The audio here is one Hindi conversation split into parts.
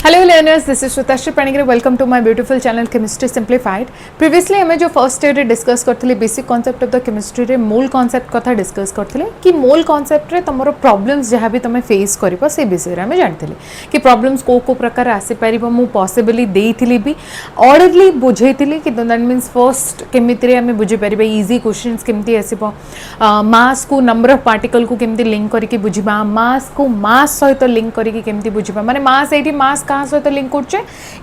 Hello learners, this is Shrutashri Pranigare. Welcome to my beautiful channel Chemistry Simplified. Previously हमें जो फर्स्ट ईयर डिस्कस करथिले basic concept of the chemistry रे मोल कांसेप्ट कथा डिस्कस करथिले कि मोल कांसेप्ट रे तमरो प्रॉब्लम्स जहाँ भी तमे फेस करिबो से विषय रे हमें जानथिले कि प्रॉब्लम्स को प्रकार आसी परिबो मु पॉसिबली देइथिली भी ऑर्डरली बुझेइथिली कि दैट मींस फर्स्ट केमिति रे हमें बुझे परिबो इजी क्वेश्चंस केमति आसीबो मास को नंबर ऑफ पार्टिकल को केमति लिंक करके बुझिबा मास को मास सहित लिंक करके केमति बुझिबा माने मास एठी मास कहाँ सहित लिंक करछे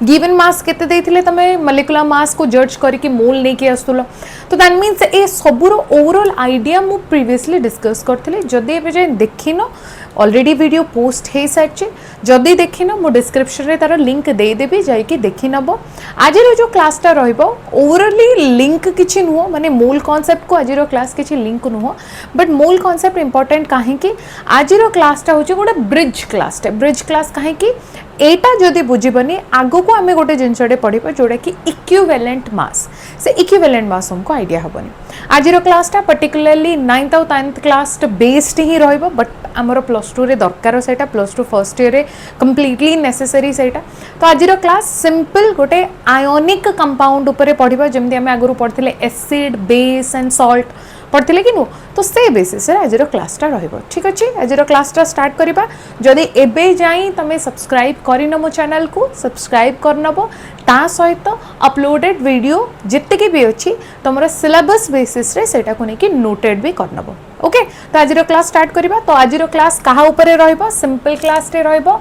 गिवन मास केते देथिले तमे मॉलिक्यूलर मास को जज करके मोल नै के आस्तुलो तो दैट मींस ए सबुरो ओवरऑल आइडिया मु प्रीवियसली डिस्कस करथिले जदी एबे जे देखिनो ऑलरेडी वीडियो पोस्ट हे साइचे जदी देखिनो मो डिस्क्रिप्शन रे तार लिंक दे देबी जाई कि देखि नबो आज रो जो क्लास टा रहइबो ओवरऑली लिंक किछि नुहो माने मूल कांसेप्ट को आज रो क्लास किछि लिंक नुहो बट मूल कांसेप्ट इंपोर्टेंट काहे कि आज रो क्लास टा होचे गोटे ब्रिज क्लास काहे कि एटा जदि बुझिबनी आगो को आमे गोटे जिनसडे पढिबा जोडा कि इक्विवेलेंट मास से इक्विवेलेंट मास हमको आइडिया हबनी आज रो क्लास टा पर्टिकुलरली 9th और 10th क्लास बेस्ड ही रहइबो बट हमरो +2 रे दरकार सेटा +2 फर्स्ट ईयर रे कंप्लीटली नेसेसरी सेटा तो आज रो क्लास सिंपल गोटे आयोनिक कंपाउंड ऊपर पढिबा जेमति हमें आगुरु पढथिले एसिड बेस एंड सॉल्ट पढ़ते कि नु तो से बेसिस आज क्लासटा रहिबो ठीक अच्छे आज क्लासटा स्टार्ट करिबा जदि एबे जाई तमे सब्सक्राइब करिनो मो चैनल को सब्सक्राइब करनबो ता सहित अपलोडेड वीडियो जितके भी अछि तमरा सिलेबस बेसिस रे सेटा को नेकी नोटेड भी करनबो ओके तो आज क्लास स्टार्ट करिबा तो आज क्लास कहा ऊपर रहिबो सिंपल क्लास रे रहिबो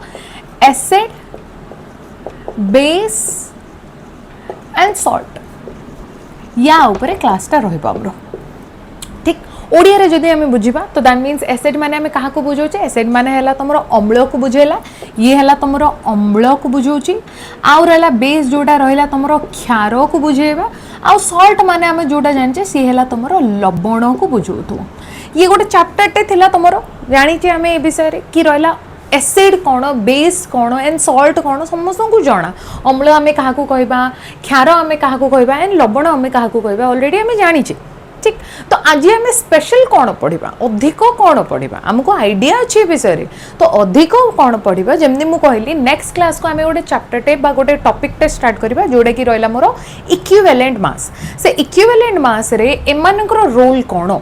एसिड बेस एंड सॉल्ट या ऊपर क्लासटा रहिबो हमरो ठीक ओडिया रे जदि हमें बुझिबा तो दैट मींस एसिड माने हमें कहा को बुझोचे एसिड माने हला तमरो अम्ल को बुझेला ये हला तमरो अम्ल को बुझोची आउ रहला बेस जोडा रहला तमरो क्षार को बुझेबा आउ सॉल्ट माने हमें जोडा जानचे सी हला तमरो लवण को बुझोतो ये गोटे चैप्टर टे थिला तमरो जानि जे हमें ए विषय रे की रहला एसिड कौन बेस कौन एंड सॉल्ट कौन समस्त को जाना अम्ल हमें कहा को कहबा क्षार हमें कहा को कहबा एंड लवण हमें कहा को कहबा ऑलरेडी हमें जानिचे ठीक तो आज हमें स्पेशल कौन पढ़ा अधिक कौन पढ़ा आमको आइडिया अच्छे विषय तो अधिक कौन पढ़ा जमती मुझे कहली नेक्स्ट क्लास को आम गोटे चैप्टर टे गोटे टॉपिक टे स्टार्ट करबा जोड़ा कि रहा मोर इक्विवेलेंट मास से इक्विवेलेंट मास रे एमानकर रोल कौन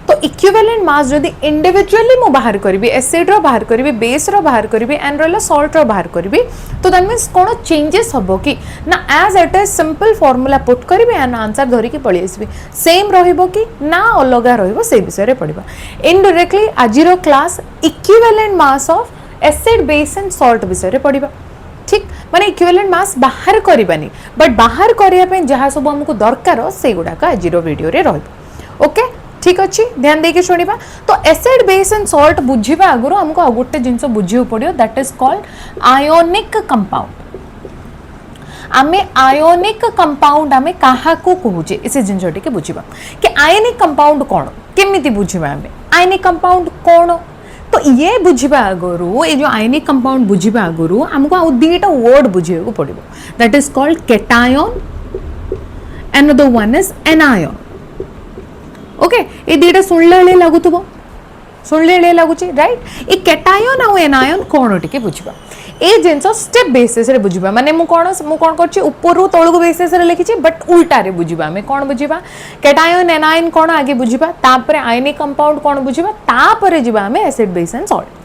तो इक्विवेलेंट मास जदि इंडिविजुअली मु बाहर करी एसिड रो बाहर करी बेस रो बाहर करी एंड रहा सॉल्ट रो बाहर करी तो दैट मीन्स कौन चेंजेस हम कि ना as it is simple formula put करी एंड आंसर धरिकी पळी आसबी सेम रहिबो कि ना अलग रहिबो से विषय रे पढिबा इनडायरेक्टली आज रो class equivalent mass of acid base and salt विषय रे पढिबा ठीक माने इक्विवेलेंट मास बाहर करबानी बट बाहर करिया पे जहाँ सब हमको दरकार से गुडाक आज रो वीडियो रे रहइबो ओके ठीक अच्छे ध्यान देके शुणा तो एसिड बेस एंड सॉल्ट बुझा आगुरी हमको आ गोटे जिनस बुझे पड़ो that is called ionic compound आमे आयोनिक कंपाउंड आमे कहा को कहूचे इसे जिनस टे बुझा कि आयोनिक कंपाउंड कौन केमिति बुझा आमे आयोनिक कंपाउंड कौन तो ये बुझा आगुरी ये जो आयोनिक कंपाउंड बुझा आगुरी हमको आ दुईटा वर्ड बुझे पड़ो that is called cation another one is anion okay ये दुईटा शुणिले लगुव शुणिले लगुच राइट ये केटायन आउ एनायन कौन टे बुझा ए जिनस स्टेप बेसिस रे बुझा माने मु कौन कर ऊपर तौक बेसिस रे लिखी बट उल्टा रे बुझा आम कौन बुझा केटायन एनायन कौन आगे बुझा तापर आयोनिक कंपाउंड कौन बुझा तापर जीवा आम एसिड बेस एंड सॉल्ट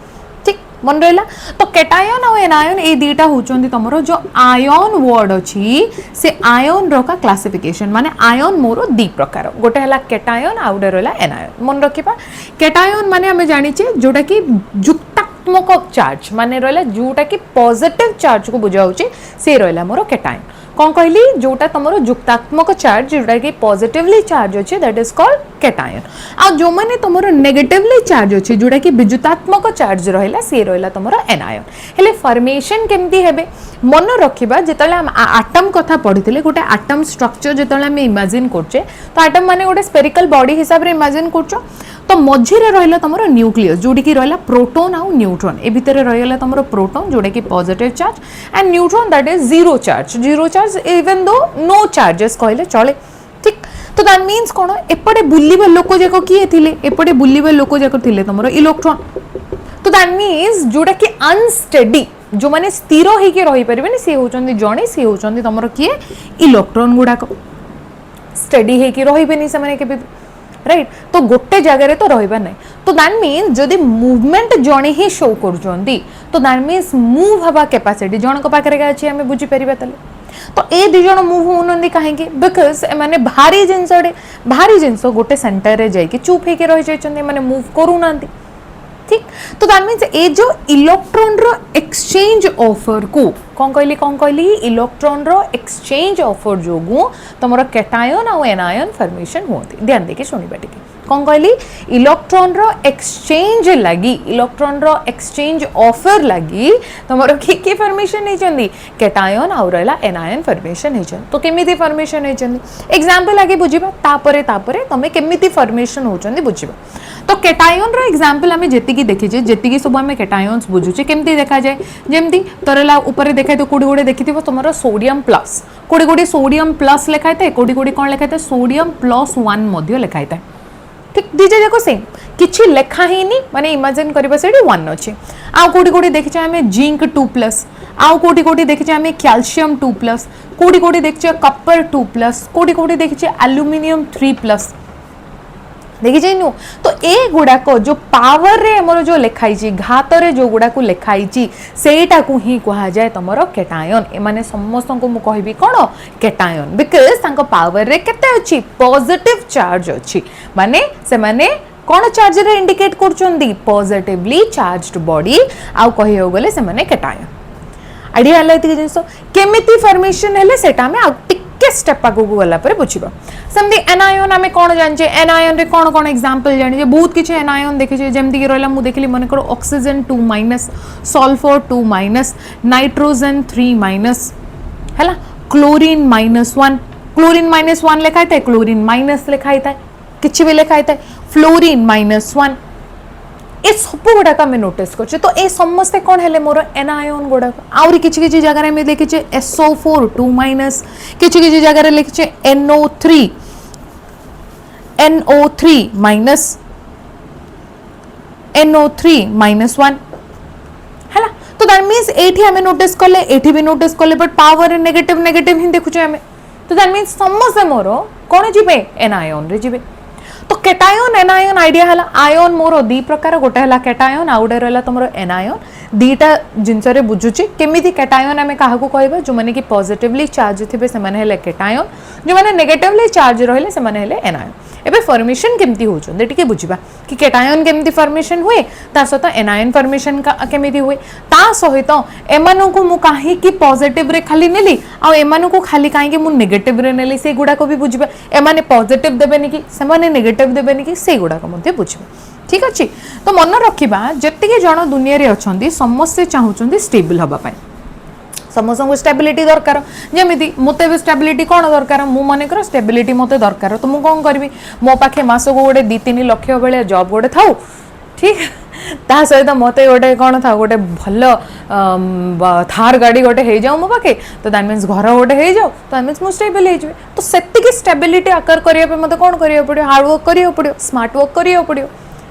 ठीक मन रहा तो केटायन और एनायन ये दुईटा होचंदी तमरो जो आयन वर्ड अच्छी से आयन रो का क्लासिफिकेशन माने आयन मोर दी प्रकार गोटे हला केटायन आ गोटे रहला एनायन मन रखिबा केटायन माने हमें जानिचे जोटा कि युक्तात्मक चार्ज माने रहला जोटा कि पॉजिटिव चार्ज को बुझाउची से रहला मोर केटायन कौन कहली जोटा तुम युक्तात्मक चार्ज जोटा कि पॉजिटिवली चार्ज अच्छे दैट इज कॉल्ड केटायन आ जो माने तुम नेगेटिवली चार्ज अच्छे जोटा कि विद्युतात्मक चार्ज रहा सी रहा तुम एनायन हेले फॉर्मेशन केमती हेबे मन रखिबा जेतले हम एटम कथा पढ़िथिले गोटे एटम स्ट्रक्चर जेतले हम इमेजिन करछे तो एटम माने गोटे स्फेरिकल बॉडी हिसाब रे इमेजिन करछो तो मझिरे रहिला तुमरो न्यूक्लियस जोडी की रहिला प्रोटॉन आउ न्यूट्रॉन ए भितरे रहिला तुमरो प्रोटॉन जोडे की positive charge and neutron that is zero charge even though no charges कहले चले ठीक तो दैट मींस कोन एपटे बुलिबा लोक जाको किए थिले एपटे बुलिबा लोक जाको थिले तुमरो इलेक्ट्रॉन तो दैट मींस जोडा की अनस्टेडी जो माने स्थिर होइके रही परिबेनी से होचंदी जणे से होचंदी तमरो किए इलेक्ट्रॉन गुडाक स्टडी होइके रहिबेनी से माने केबे राइट तो गोटे जगह रे तो रहिबा नै तो दैट मीन्स जदि मूवमेंट जणे ही शो करजोंदी तो दैट मीन्स मूव हवा कैपेसिटी जणक पाखरे का अछि हमें बुझी परिबा तले तो ए दि जण मूव होनंदी काहेकि बिकॉज़ ए माने भारी जिंस गोटे सेंटर रे जाई कि चुप हे के रहि जाय चंदी माने मूव करू नांदी ठीक तो दैट मीन्स ए जो इलेक्ट्रॉन रो एक्सचेंज ऑफर को कौन कहली इलेक्ट्रॉन रो एक्सचेंज ऑफर जोगु तमरो कैटायन और एनायन फॉर्मेशन होती ध्यान देके सुनिबा टिके कौन कहली इलेक्ट्रॉन रो एक्सचेंज ऑफर लगी तमरो की फॉर्मेशन नै चंदी कैटायन और एनायन फॉर्मेशन नै चंदी तो केमिति फॉर्मेशन नै चंदी एग्जांपल आगे बुझिबा तापरे तमे केमिति फॉर्मेशन हो चंदी बुझिबा तो कैटायन रो एग्जांपल हमें जेतिकी देखि जे जेतिकी सब हमें कैटायंस बुझुचे केमिति देखा जाए जेमति तरला ऊपर देखाय तो कोडी कोडी देखिथिबो तमरो सोडियम प्लस कोडी सोडियम प्लस लिखाय थाए कोडी कोन लिखाय थाए सोडियम प्लस 1 मध्ये लिखाय थाए ठीक दीजे देखो सेम किछि लेखा हिनी माने इमेजिन करबा सेडी 1 अछि आ कोडी देखिछे हमें जिंक 2+ आ कोडी देखिछे हमें कैल्शियम 2+ कोडी देखिछे कॉपर 2+ कोडी देखिछे एल्युमिनियम 3+ देखी जाइनु तो ए गुडा को जो पावर रे हमर जो लिखाई छी घात रे जो गुडा को लिखाई छी सेटा को ही कहा जाए तमरो कैटायन ए माने समस्त को मु कहबी कोन कैटायन बिकॉज़ तांको पावर रे केते अछि पॉजिटिव चार्ज अछि माने से माने कोन चार्ज रे इंडिकेट करचोंदी पॉजिटिवली चार्ज्ड बॉडी आ कहि हो गले से माने कैटायन आइडिया हला एति जिंस केमिति फॉर्मेशन हेले सेटा में के स्टेप आगु गला पर बुझिबा समथि एनायन हमें कोन जान जे एनायन रे कोन एग्जांपल जानि जे बहुत किछ एनायन देखि जे जेमति कि रहला मु देखली मन करो ऑक्सीजन 2- सल्फर 2- नाइट्रोजन 3- हला क्लोरीन -1 क्लोरीन -1 लिखाय थाए क्लोरीन माइनस लिखाय थाए किछ भी लिखाय थाए फ्लोरीन -1 ए सब गुडा का मैं नोटिस करछे तो ए समस्त कोन हेले मोर एनायन गुडा आउरी किछि जगह रे मैं देखि छे SO4 2- किछि जगह रे लिखि छे NO3 -1 हला तो दैट मींस एठी हमें नोटिस करले एठी भी नोटिस करले बट पावर नेगेटिव ही देखु छे हमें तो दैट मींस समस्त मोर कोन जिबे एनायन रे जिबे तो कैटायन एनायन आइडिया हला आयन मोर दी प्रकार गोटे हला कैटायन आउडे रहला तमरो एनायन दीटा जिंस रे बुझुची केमिति कैटायन हमें काहा को कहबा जो माने कि पॉजिटिवली चार्ज थिबे से माने हेले कैटायन जो माने नेगेटिवली चार्ज रहले से माने हेले एनायन एबे फॉर्मेशन केमिति होचो देटिके बुझिबा कि कैटायन केमिति फॉर्मेशन हुए ता सहित एनायन फॉर्मेशन का केमिति हुए ता सहित एमानो को मु काहे कि पॉजिटिव रे खाली नेली आ एमानो को खाली काहे कि मु नेगेटिव रे नेली से गुडा को भी बुझिबा एमाने पॉजिटिव देबेनी कि से माने नेगेटिव देबेनी कि से गुडा को मध्ये बुझिबा ठीक अछि तो मन रखिबा जत्ते जण दुनिया रे अछंदी समस्त चाहुचंदी स्टेबल हबा पाए समस्त को स्टेबिलिटी दरकार जमीती मते भी स्टेबिलिटी कौन दरकार मु मन कर स्टेबिलिटी मते दरकार तो मु कौन करबी मो पाखे मास को गोटे 2-3 लाख बेले जॉब गोटे थाउ ठीक ता सहित मते गोटे कौन था गोटे भल थार गाड़ी गोटे हो जाऊ मो पाखे तो दैट मीन्स घर गोटे हो जाऊ तो दैट मीन्स मु स्टेबल हो जाए तो सेतिकी स्टेबिलिटी आकर करिया पे मते कौन करिया पड़ियो हार्ड वर्क करिया पड़ियो स्मार्ट वर्क करिया पड़ियो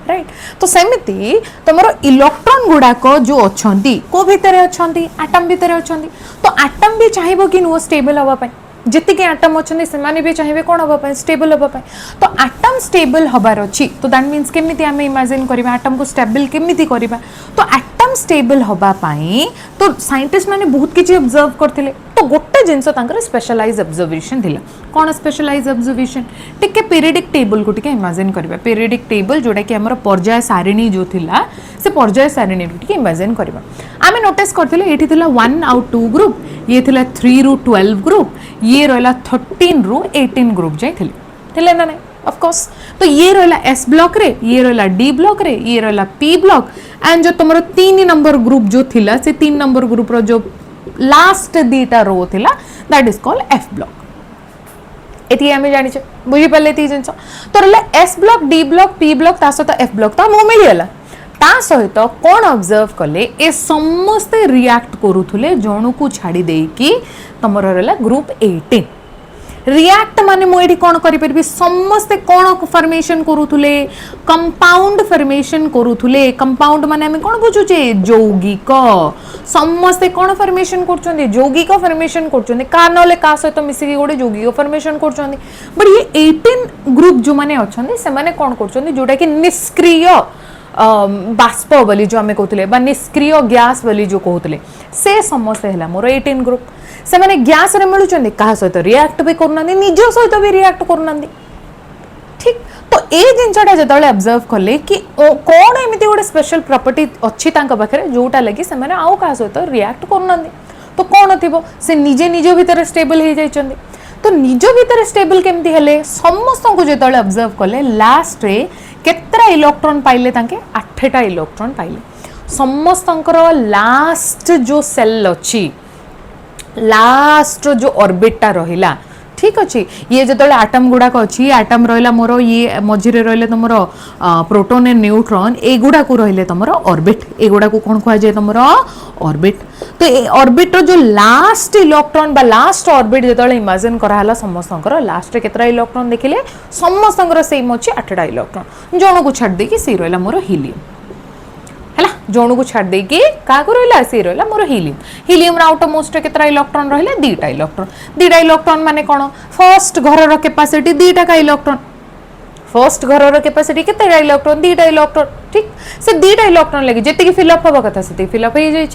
राइट तो सेमिति तुमरो इलेक्ट्रॉन गुडाक जो अछंती को भितरे अछंती एटम भितरे अछंती तो एटम भी चाहिबो कि नो स्टेबल हवा पाए जति के एटम अछंती से माने भी चाहिबे कोन हवा पाए स्टेबल हवा पाए तो एटम स्टेबल हबार अछि तो दैट मींस केमिति हमें इमेजिन करबा एटम को स्टेबल केमिति करबा तो एटम स्टेबल हवा पाए तो साइंटिस्ट माने बहुत किछि ऑब्जर्व करथिले तो गोटे जिंस तांकर स्पेशलाइज ऑब्जर्वेशन थिला कोन स्पेशलाइज ऑब्जर्वेशन टिके पीरियडिक टेबल को टिके इमेजिन करबा पीरियडिक टेबल जोडा कि हमर पर्याय सारणी जो थिला से पर्याय सारणी टिके इमेजिन करबा आमे नोटिस करथिले एठी थिला 1 आउ 2 ग्रुप ये थिला 3 रु 12 ग्रुप ये रहला 13 रु 18 ग्रुप जाय थिले ना ऑफ कोर्स तो ये रहला S ब्लॉक रे ये रहला D ब्लॉक रे ये रहला P ब्लॉक एंड जो तुमरो 3 नंबर ग्रुप जो थिला से 3 नंबर ग्रुप रो जो लास्ट दीटा रो थिला that is called F block एती हमें जानि छ बुझी पले ती जिंस तो रहला S block D block P block ता सहित F ब्लॉक ता मो मिली गेला ता सहित कोन ऑब्जर्व कले ए समस्त रिएक्ट करूथुले जणु को छाडी देई कि तमरो रहला ग्रुप 18 रिएक्ट माने मु एठी कोन करि परबी समस्त कोन फॉर्मेशन करूथुले कंपाउंड फॉर्मेशन करूथुले कंपाउंड माने हम कोन बुझुचे यौगिक समस्त कोन फॉर्मेशन करचोंदी यौगिक फॉर्मेशन करचोंदी का नले का सहित मिसिकी गोटे यौगिक फॉर्मेशन करचोंदी बट ये 18 ग्रुप जो माने अछोंदी से माने कोन करचोंदी जोटा कि निष्क्रिय बाष्प बोली जो आमे कहतले बा निष्क्रिय गैस बोली जो कहतले से समस्त हैला मोर 18 ग्रुप से माने गैस रे मिलुचंदी कहा सहित रिएक्ट भी करनांदी निज सहित भी रिएक्ट करनांदी ठीक तो ए जिनसटा जतले ऑब्जर्व करले कि कोन एमिति गोटे स्पेशल प्रॉपर्टी अछि तांका पाखरे जोटा लगी से माने आउ कहा सहित रिएक्ट करनांदी तो कोन थिबो से निजे निजे भीतर स्टेबल हे जाइचंदी तो निज भीतर स्टेबल केमती हेले समस्त को जतले ऑब्जर्व करले लास्ट रे केतरा इलेक्ट्रॉन पाइले तांके 8टा इलेक्ट्रॉन पाइले समस्तंकर लास्ट जो सेल अछि लास्ट जो ऑर्बिटा रहिला ठीक अच्छे ये जो आटम गुड़ाक अच्छी आटम रहा मोर ये मझे रही तुम प्रोटोन एंड न्यूट्रॉन एगुड़ा को रही तुम ऑर्बिट एगुड़ा को कौन कह जाए तुम ऑर्बिट तो ये ऑर्बिट जो लास्ट इलेक्ट्रॉन बा लास्ट ऑर्बिट जो इमेजिन कराला समस्त लास्ट केतरा इलेक्ट्रॉन देखिले समस्त सेम अच्छी 8टा इलेक्ट्रॉन जन को छाड़ देकी सी रहा मोर हीलियम है जन को छाड़ देकी क्या रहा सी रहा मोर हीलियम हीलियम आउटमोस्ट केतरा इलेक्ट्रॉन रहा 2टा इलेक्ट्रॉन माने कौन फर्स्ट घर कैपेसिटी 2टा का इलेक्ट्रॉन फर्स्ट घर कैपेसिटी केतरा इलेक्ट्रॉन 2टा इलेक्ट्रॉन ठीक से 2टा इलेक्ट्रॉन लगी जेतिकी फिलअप हवा कथा से फिलअप हो जाइए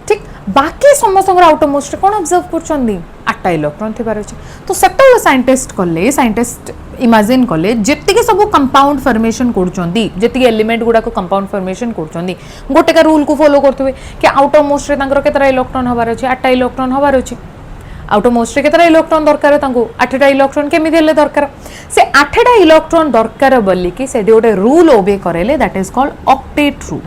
ठीक बाकी समस्त आउटमोस्ट कौन ऑब्जर्व कर 8टा इलेक्ट्रॉन थिबार अछि तो सेटल साइंटिस्ट इमेजिन कले जेतिके सब कंपाउंड फॉर्मेशन करचोंदी जेतिके एलिमेंट गुडा को कंपाउंड फॉर्मेशन करचोंदी गोटे का रूल को फॉलो करथबे कि आउटमोस्ट रे तांकर केतरा इलेक्ट्रॉन हबार अछि 8टा इलेक्ट्रॉन हबार अछि आउटमोस्ट रे केतरा इलेक्ट्रॉन दरकार तांको 8टा इलेक्ट्रॉन केमि देले दरकार से 8टा इलेक्ट्रॉन दरकार बोली कि से गोटे रूल ओबे करेले that is called octet rule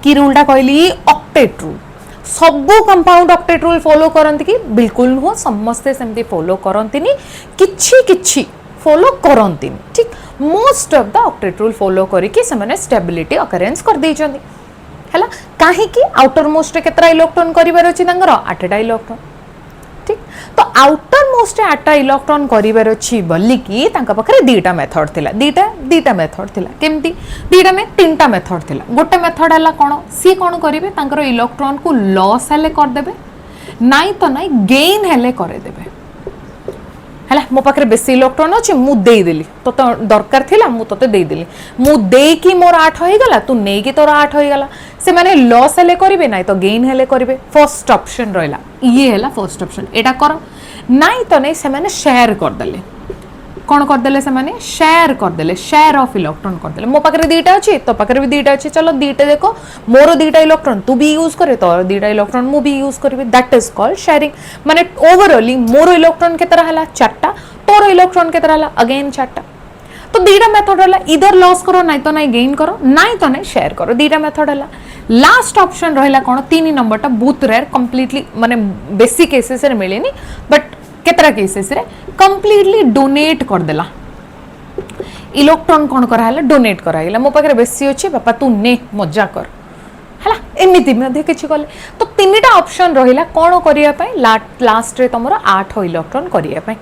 की रूलटा कहली ऑक्टेट रूल सबू कंपाउंड ऑक्टेट रूल फॉलो करंती कि बिल्कुल नुह समस्ते सेमती फॉलो करंतीनी किछि किछि फॉलो करंतीनी ठीक most of the octet rule follow करिकि से माने स्टेबिलिटी अकरेंस कर देइचंदी हैला काहे कि आउटर मोस्ट रे केतरा इलेक्ट्रॉन करिवार अछि तांगर 8टा इलेक्ट्रॉन ठीक तो आउटर मोस्ट रे 8टा इलेक्ट्रॉन करिवार अछि बोली कि तांका पखरे 2टा मेथड थिला 2टा मेथड थिला केमती 2टा में 3टा मेथड थिला गोटे मेथड हला कोन सी कोन करिवे तांकर इलेक्ट्रॉन को लॉस हेले कर देबे नाइ तो नाइ गेन हेले करे देबे हैला मो पाखरे बेसी इलेक्ट्रॉन अछि मु देई देली तो दरकार थिला मु तते देई देली मु देई कि मोर 8 होई गला तू नेई कि तोर 8 होई गला से माने लॉस हेले करिवे नाइ तो गेन हेले करिवे फर्स्ट ऑप्शन रहला ये हैला फर्स्ट ऑप्शन एटा कर नाइ तो नै से माने शेयर कर देले कौन करदेले से माने शेयर करदेले शेयर ऑफ इलेक्ट्रॉन करदेले मो पाखरे 2टा अछि तो पाखरे भी 2टा अछि चलो 2टा देखो मोर 2टा इलेक्ट्रॉन तू भी यूज करे तो 2टा इलेक्ट्रॉन मु भी यूज करबे दैट इज कॉल्ड शेयरिंग माने ओवरऑल मोर इलेक्ट्रॉन केतरा हला 4टा तोर इलेक्ट्रॉन केतरा हला अगेन 4टा तो 2टा मेथड हला इधर लॉस करो नाइ तो नाइ गेन करो नाइ तो नाइ शेयर करो 2टा मेथड हला लास्ट ऑप्शन रहला कोन 3 नंबरटा बहुत रेयर कंप्लीटली माने बेसिक केसेस रे मिलेनी बट केतरा केसेस रे कंप्लीटली डोनेट कर देला इलेक्ट्रॉन कोन करा हला डोनेट करा गेला मो पाखरे बेसी अछि बापा तू ने मजा कर हला एमिति मध्ये किछि कले तो 3टा ऑप्शन रहिला कोन करिया पय लास्ट रे तमरो 8 इलेक्ट्रॉन करिया पय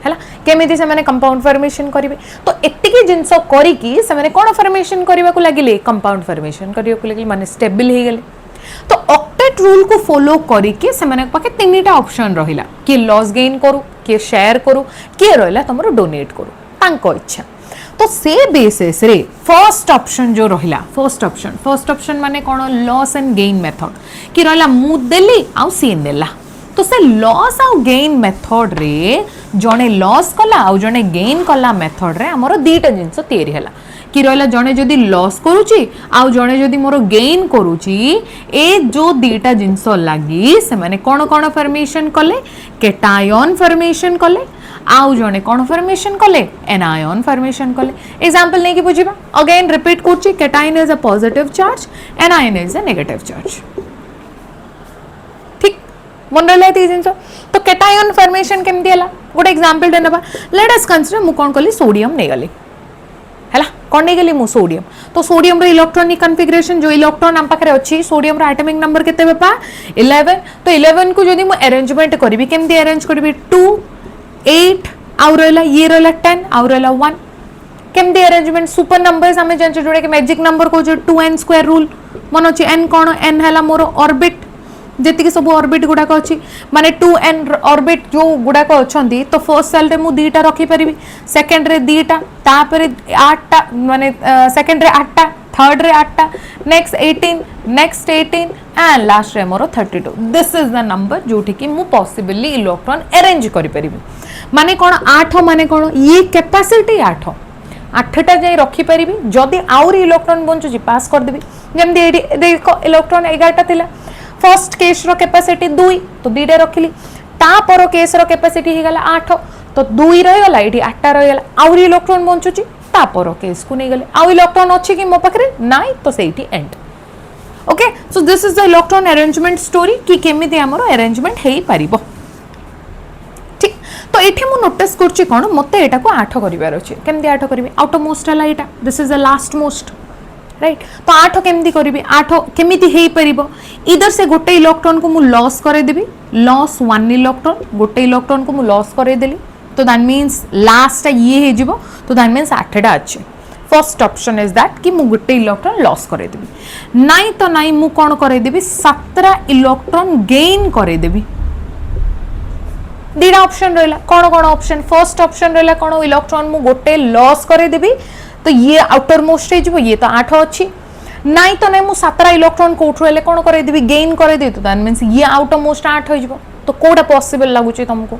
हला केमिति से माने कंपाउंड फॉर्मेशन करिवे तो एतिकी जिंसो करी कि से माने कोन फॉर्मेशन करिवा को लागिले कंपाउंड फॉर्मेशन करिया को लागिले माने स्टेबल हे गेले तो ऑक्टेट रूल को फॉलो करिके से माने पाके 3टा ऑप्शन रहिला कि लॉस गेन करू कि शेयर करू कि रहिला तमरो डोनेट करू तांको इच्छा तो से बेसिस रे फर्स्ट ऑप्शन जो रहिला फर्स्ट ऑप्शन माने कोन लॉस एंड गेन मेथड कि रहिला मु देली आ सीन देला तो से लॉस आ गेन मेथड रे जने लॉस कला आ जने गेन कला मेथड रे हमरो 2टा जिंस तयारी हला कि रहिला जने जदी लॉस करूची आ जने जदी मोर गेन करूची ए जो 2टा जिंस लागी से माने कोन कोन फॉर्मेशन कले केटायन फॉर्मेशन कले आउ जने कोन फॉर्मेशन कले एनायन फॉर्मेशन कले एग्जांपल नै कि बुझिबा अगेन रिपीट करची cation is a positive charge anion is a negative charge ठीक मन रहला ती जिंस तो केटायन फॉर्मेशन केम दियला गोटे एग्जांपल देनबा लेट अस कंसीडर मु कोन कली सोडियम नै गली है कौन नहीं गली मु सोडियम तो सोडियम रो इलेक्ट्रॉनिक कॉन्फ़िगरेशन जो इलेक्ट्रॉन हम पाखरे अछि सोडियम रो एटॉमिक नंबर केते बापा 11 तो 11 को जदी मु अरेंजमेंट करबी केमदी अरेंज करबी 2 8 आउ रहला ये रहला 10 आउ रहला 1 केमदी अरेंजमेंट सुपर नंबर्स हमें जान जोडे के मैजिक नंबर को जो 2n स्क्वायर रूल मन अछि n कोन n हला मोर ऑर्बिट जेतिके सब ऑर्बिट गुडाक अछि माने 2n ऑर्बिट जो गुडाक अछंती तो फर्स्ट सेल रे मु दीटा रखी परिबी सेकंड रे दीटा तापरे 8टा माने सेकंड रे 8टा थर्ड रे 8टा नेक्स्ट 18 एंड लास्ट रे मोर 32 दिस इज द नंबर जोठी कि मु पॉसिबली इलेक्ट्रॉन अरेंज करि परिबी माने कोन 8 माने कोन ये कैपेसिटी 8 8टा जाई रखी परिबी जदी आउरी इलेक्ट्रॉन बंचु जी पास कर देबी जेम देखो इलेक्ट्रॉन 11टा थिला फर्स्ट केस रो कैपेसिटी 2 तो 2 रखिली ता पर केस रो कैपेसिटी ही गला 8 तो 2 रह गला एठी 8टा रह गला आउरी इलेक्ट्रॉन बंचुची ता पर केस को नहीं गले आउ इलेक्ट्रॉन अछि कि मो पाखरे नाइ तो सेठी and okay so this is the electron arrangement story कि केमिति हमरो अरेंजमेंट हेई परिबो ठीक तो एठी मु नोटिस करछि कोन मते एटा को 8 करिवार अछि केमति 8 करबी आउट मोस्ट हला एटा this is the last most right तो 8 केमती करी 8 केमिति हेई परिबो इधर से गोटे इलेक्ट्रॉन को मु लॉस करे देबी लॉस 1 इलेक्ट्रॉन गोटे इलेक्ट्रॉन को मु लॉस करे देली तो दैट मींस लास्ट ये हे जिवो तो दैट मींस 8टा अछि फर्स्ट ऑप्शन इज दैट कि मु गोटे इलेक्ट्रॉन लॉस करे देबी नाइ तो नाइ मु कोन करे देबी 17 इलेक्ट्रॉन गेन करे देबी दीडा ऑप्शन रहला कोन कोन ऑप्शन फर्स्ट ऑप्शन रहला कोन इलेक्ट्रॉन मु गोटे लॉस करे देबी तो ये आउटर मोस्ट है ये तो 8 अच्छी नाइ तो नहीं मु 17 इलेक्ट्रॉन कोठु हेले कोन करे देबी गेन करे दे तो दैट मींस ये आउटर मोस्ट 8 हो जिवो तो कोडा पॉसिबल लागु छै तुमको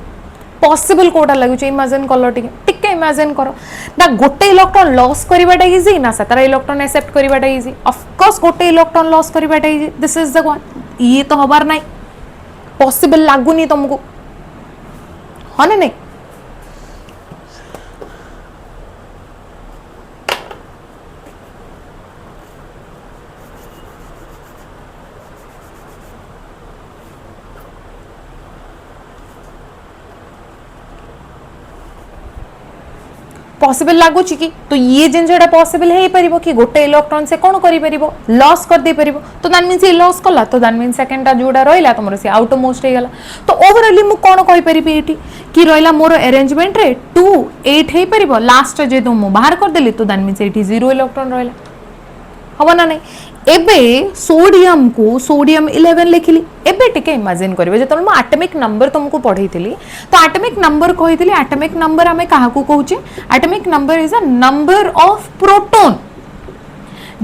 पॉसिबल कोडा लागु छै इमेजिन कलो टिके इमेजिन करो ना गोटे इलेक्ट्रॉन लॉस करिवाटा इजी ना 17 इलेक्ट्रॉन एक्सेप्ट करिवाटा इजी ऑफ कोर्स गोटे इलेक्ट्रॉन लॉस करिवाटा easy this is the one ये तो हबार नाही पॉसिबल लागुनी तुमको हने नहीं पॉसिबल लागु कि तो ये जिनटा पॉसिबल है परिबो कि गोटे इलेक्ट्रॉन से कोन करि परिबो लॉस कर दे परिबो तो दैट मींस ये लॉस कला तो दैट मींस सेकंडटा जोडा रहिला तमरो से आउट मोस्ट हे गला तो ओवरऑली मु कोन कहि परिबी एठी कि रहिला मोर अरेंजमेंट रे 2 8 हे परिबो लास्ट जे तो मु बाहर कर देली तो दैट मींस एठी 0 इलेक्ट्रॉन रहिला हबो ना नहीं एबे सोडियम को सोडियम 11 लिखिली एबे टिके इमेजिन करबे जतन म एटॉमिक नंबर तुमको पढैथिली तो एटॉमिक नंबर कहिथिली एटॉमिक नंबर हमें काहा को कहूचे atomic number is a number of proton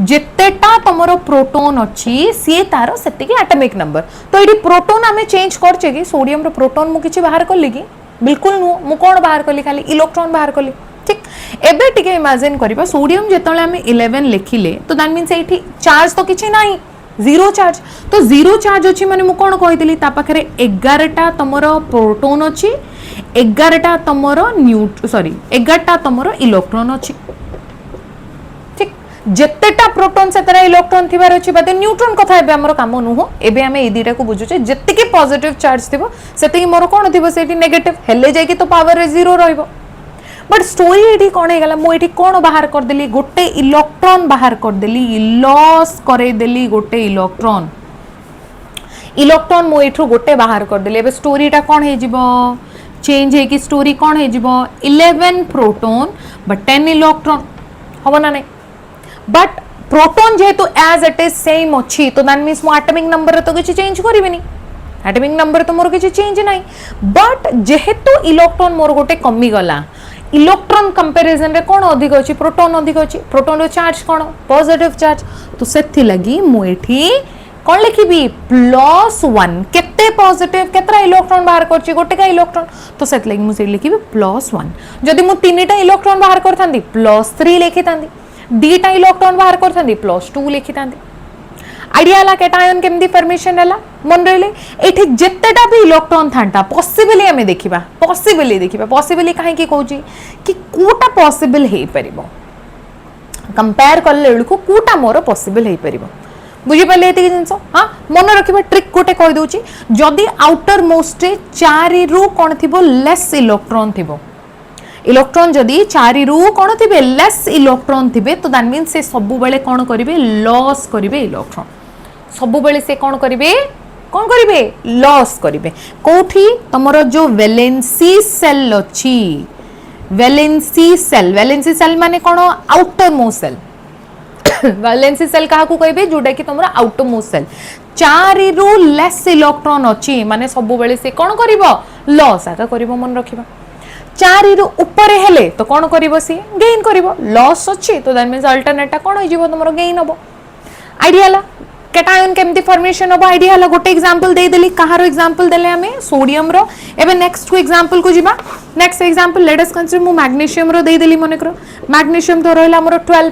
जेतेटा तमरो प्रोटॉन अछि से तारो सेति के एटॉमिक नंबर तो एडी प्रोटॉन हमें चेंज करछे कि सोडियम रो प्रोटॉन मु किछि बाहर करली कि बिल्कुल नु मु कोन बाहर करली खाली इलेक्ट्रॉन बाहर करली ठीक एबे टिके इमेजिन करिबा सोडियम जेतले हमें 11 लिखिले तो दैट मींस एठी चार्ज तो किछि नाही जीरो चार्ज तो जीरो चार्ज अछि माने मु कोन कहितली ता पाखरे 11टा तमरो प्रोटॉन अछि 11टा तमरो 11टा तमरो इलेक्ट्रॉन अछि ठीक जेतेटा प्रोटॉन सेतरा इलेक्ट्रॉन थिबार अछि बादे न्यूट्रॉन कथा एबे हमर काम नुहो एबे हमें ए दीटा को बुझुचे जेतिके पॉजिटिव चार्ज थिबो सेतिके मोर कोन थिबो सेठी नेगेटिव हेले जाय कि तो पावर रे 0 रहइबो बट स्टोरी एठी कोन हे गला मु एठी कोन बाहर कर देली गोटे इलेक्ट्रॉन बाहर कर देली लॉस करे देली गोटे इलेक्ट्रॉन मु एठो गोटे बाहर कर देली एबे स्टोरीटा कोन हे जिवो चेंज हे कि स्टोरी कोन हे जिवो 11 प्रोटॉन बट 10 इलेक्ट्रॉन हबो ना नहीं बट प्रोटॉन जेहेतु एज इट इज सेम अछि तो दैट मींस मु एटॉमिक नंबर तो किछि चेंज करिवेनी एटॉमिक नंबर तो मोर किछि चेंज नाही बट जेहेतु इलेक्ट्रॉन मोर गोटे कमी गला इलेक्ट्रॉन कंपैरिजन रे कोन अधिक अछि प्रोटॉन अधिक अछि प्रोटॉन रो चार्ज कोन पॉजिटिव चार्ज तो सेथि लगी मु एठी कोन लिखिबी +1 केते पॉजिटिव केतरा इलेक्ट्रॉन बाहर करछि गोटे का इलेक्ट्रॉन तो सेथ लगी मु से लिखिबी +1 जदि मु तीनटा इलेक्ट्रॉन बाहर करथांदी +3 लिखितांदी दीटा इलेक्ट्रॉन बाहर करथांदी +2 लिखितांदी आइडिया ला कैटायन केमदी फॉर्मेशन हला मन रहले एठी जेतेटा भी इलेक्ट्रॉन थांटा पॉसिबली हमें देखिबा पॉसिबली काहे की कहूची कि कोटा पॉसिबल हे परिबो कंपेयर करले लुको कोटा मोर पॉसिबल हे परिबो बुझी पले एति जिंस हां मन रखिबा ट्रिक कोटे कहि दोची जदी आउटर मोस्ट 4 रु कोन थिबो लेस इलेक्ट्रॉन थिबो इलेक्ट्रॉन जदि 4 रु कौन थे लेस इलेक्ट्रॉन थे तो दैट मीन्स से सब बेले कौन करेंगे लॉस करेंगे इलेक्ट्रॉन सब बेले से कौन करेंगे लॉस करेंगे कोठी तुमर जो वैलेंसी सेल अच्छी वैलेंसी सेल माने कौन outermost shell valency shell क्या कहे जोटा कि तुम आउटर मोस्ट सेल 4 रु लेस इलेक्ट्रॉन अच्छी माने सब बेले से कौन कर लॉस आगे कर मन रखा 4 रु ऊपर हेले तो कौन कर सी गेन कर लॉस अच्छी तो दैट मीन्स अल्टरनेट कौन हो तुम गेन हम आइडिया है कैटायन केमती फॉर्मेशन हम आइडिया है गोटे एग्जांपल दे देली कहार एग्जांपल देले हमें सोडियम रो एबे नेक्स्ट को एग्जांपल को जिबा next example let us consider मु मैग्नीशियम रो दे देली मने करो मैग्नीशियम तो रहला हमर 12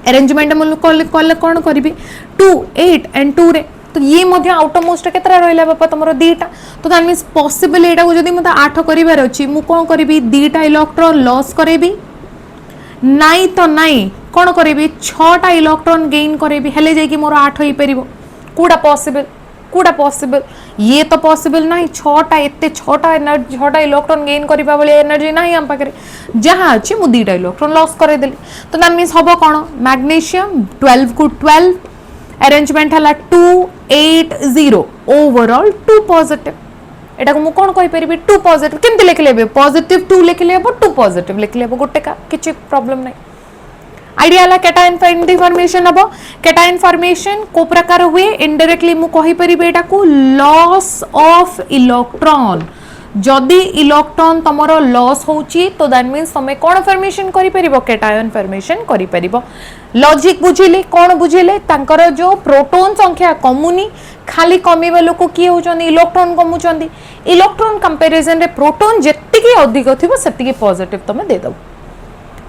अरेंजमेंट हम कौन करी 2 8 एंड 2 रे तो ये मध्य आउटर मोस्ट केतरा रहला बापा तुमरो दीटा तो दैट मींस पॉसिबल एटा को जदी मते 8 करिवार अछि मु कोन करबी दीटा इलेक्ट्रॉन लॉस करेबी नाइ तो नाइ कोन करेबी 6टा इलेक्ट्रॉन गेन करेबी हेले जाय कि मोर 8 होई परिबो कोडा पॉसिबल ये तो पॉसिबल नहीं 6टा एते 6टा एनर्जी 6टा इलेक्ट्रॉन गेन करबा बले एनर्जी नहीं हम पाकरे जहां अछि मु दीटा इलेक्ट्रॉन लॉस करे देली तो दैट मींस हबो कोन मैग्नीशियम 12 को 12 अरेंजमेंट हला 2 8 0 ओवरऑल 2 पॉजिटिव एटा को मु कोन कहि परिबी 2 पॉजिटिव केमते लिख लेबे पॉजिटिव 2 लिख लेबो 2 पॉजिटिव लिख लेबो गोटे का किछि प्रॉब्लम नहीं आइडिया है कैटायन फॉर्मेशन हम कैटायन फॉर्मेशन को प्रकार हुए इनडायरेक्टली मु कहि परिबे एटा को लॉस ऑफ इलेक्ट्रॉन जदि इलेक्ट्रॉन तमरो लॉस होची तो दैट मींस तमे कोन फॉर्मेशन करि परिबो कैटायन फॉर्मेशन करि परिबो लॉजिक बुझिले कोन बुझिले तांकर जो प्रोटॉन संख्या कमुनी खाली कमीबा लोक की होचोनी इलेक्ट्रॉन कमुचोंदी इलेक्ट्रॉन कंपैरिजन रे प्रोटॉन जेतिकी अधिक थिबो सेतिकी पॉजिटिव तमे दे दो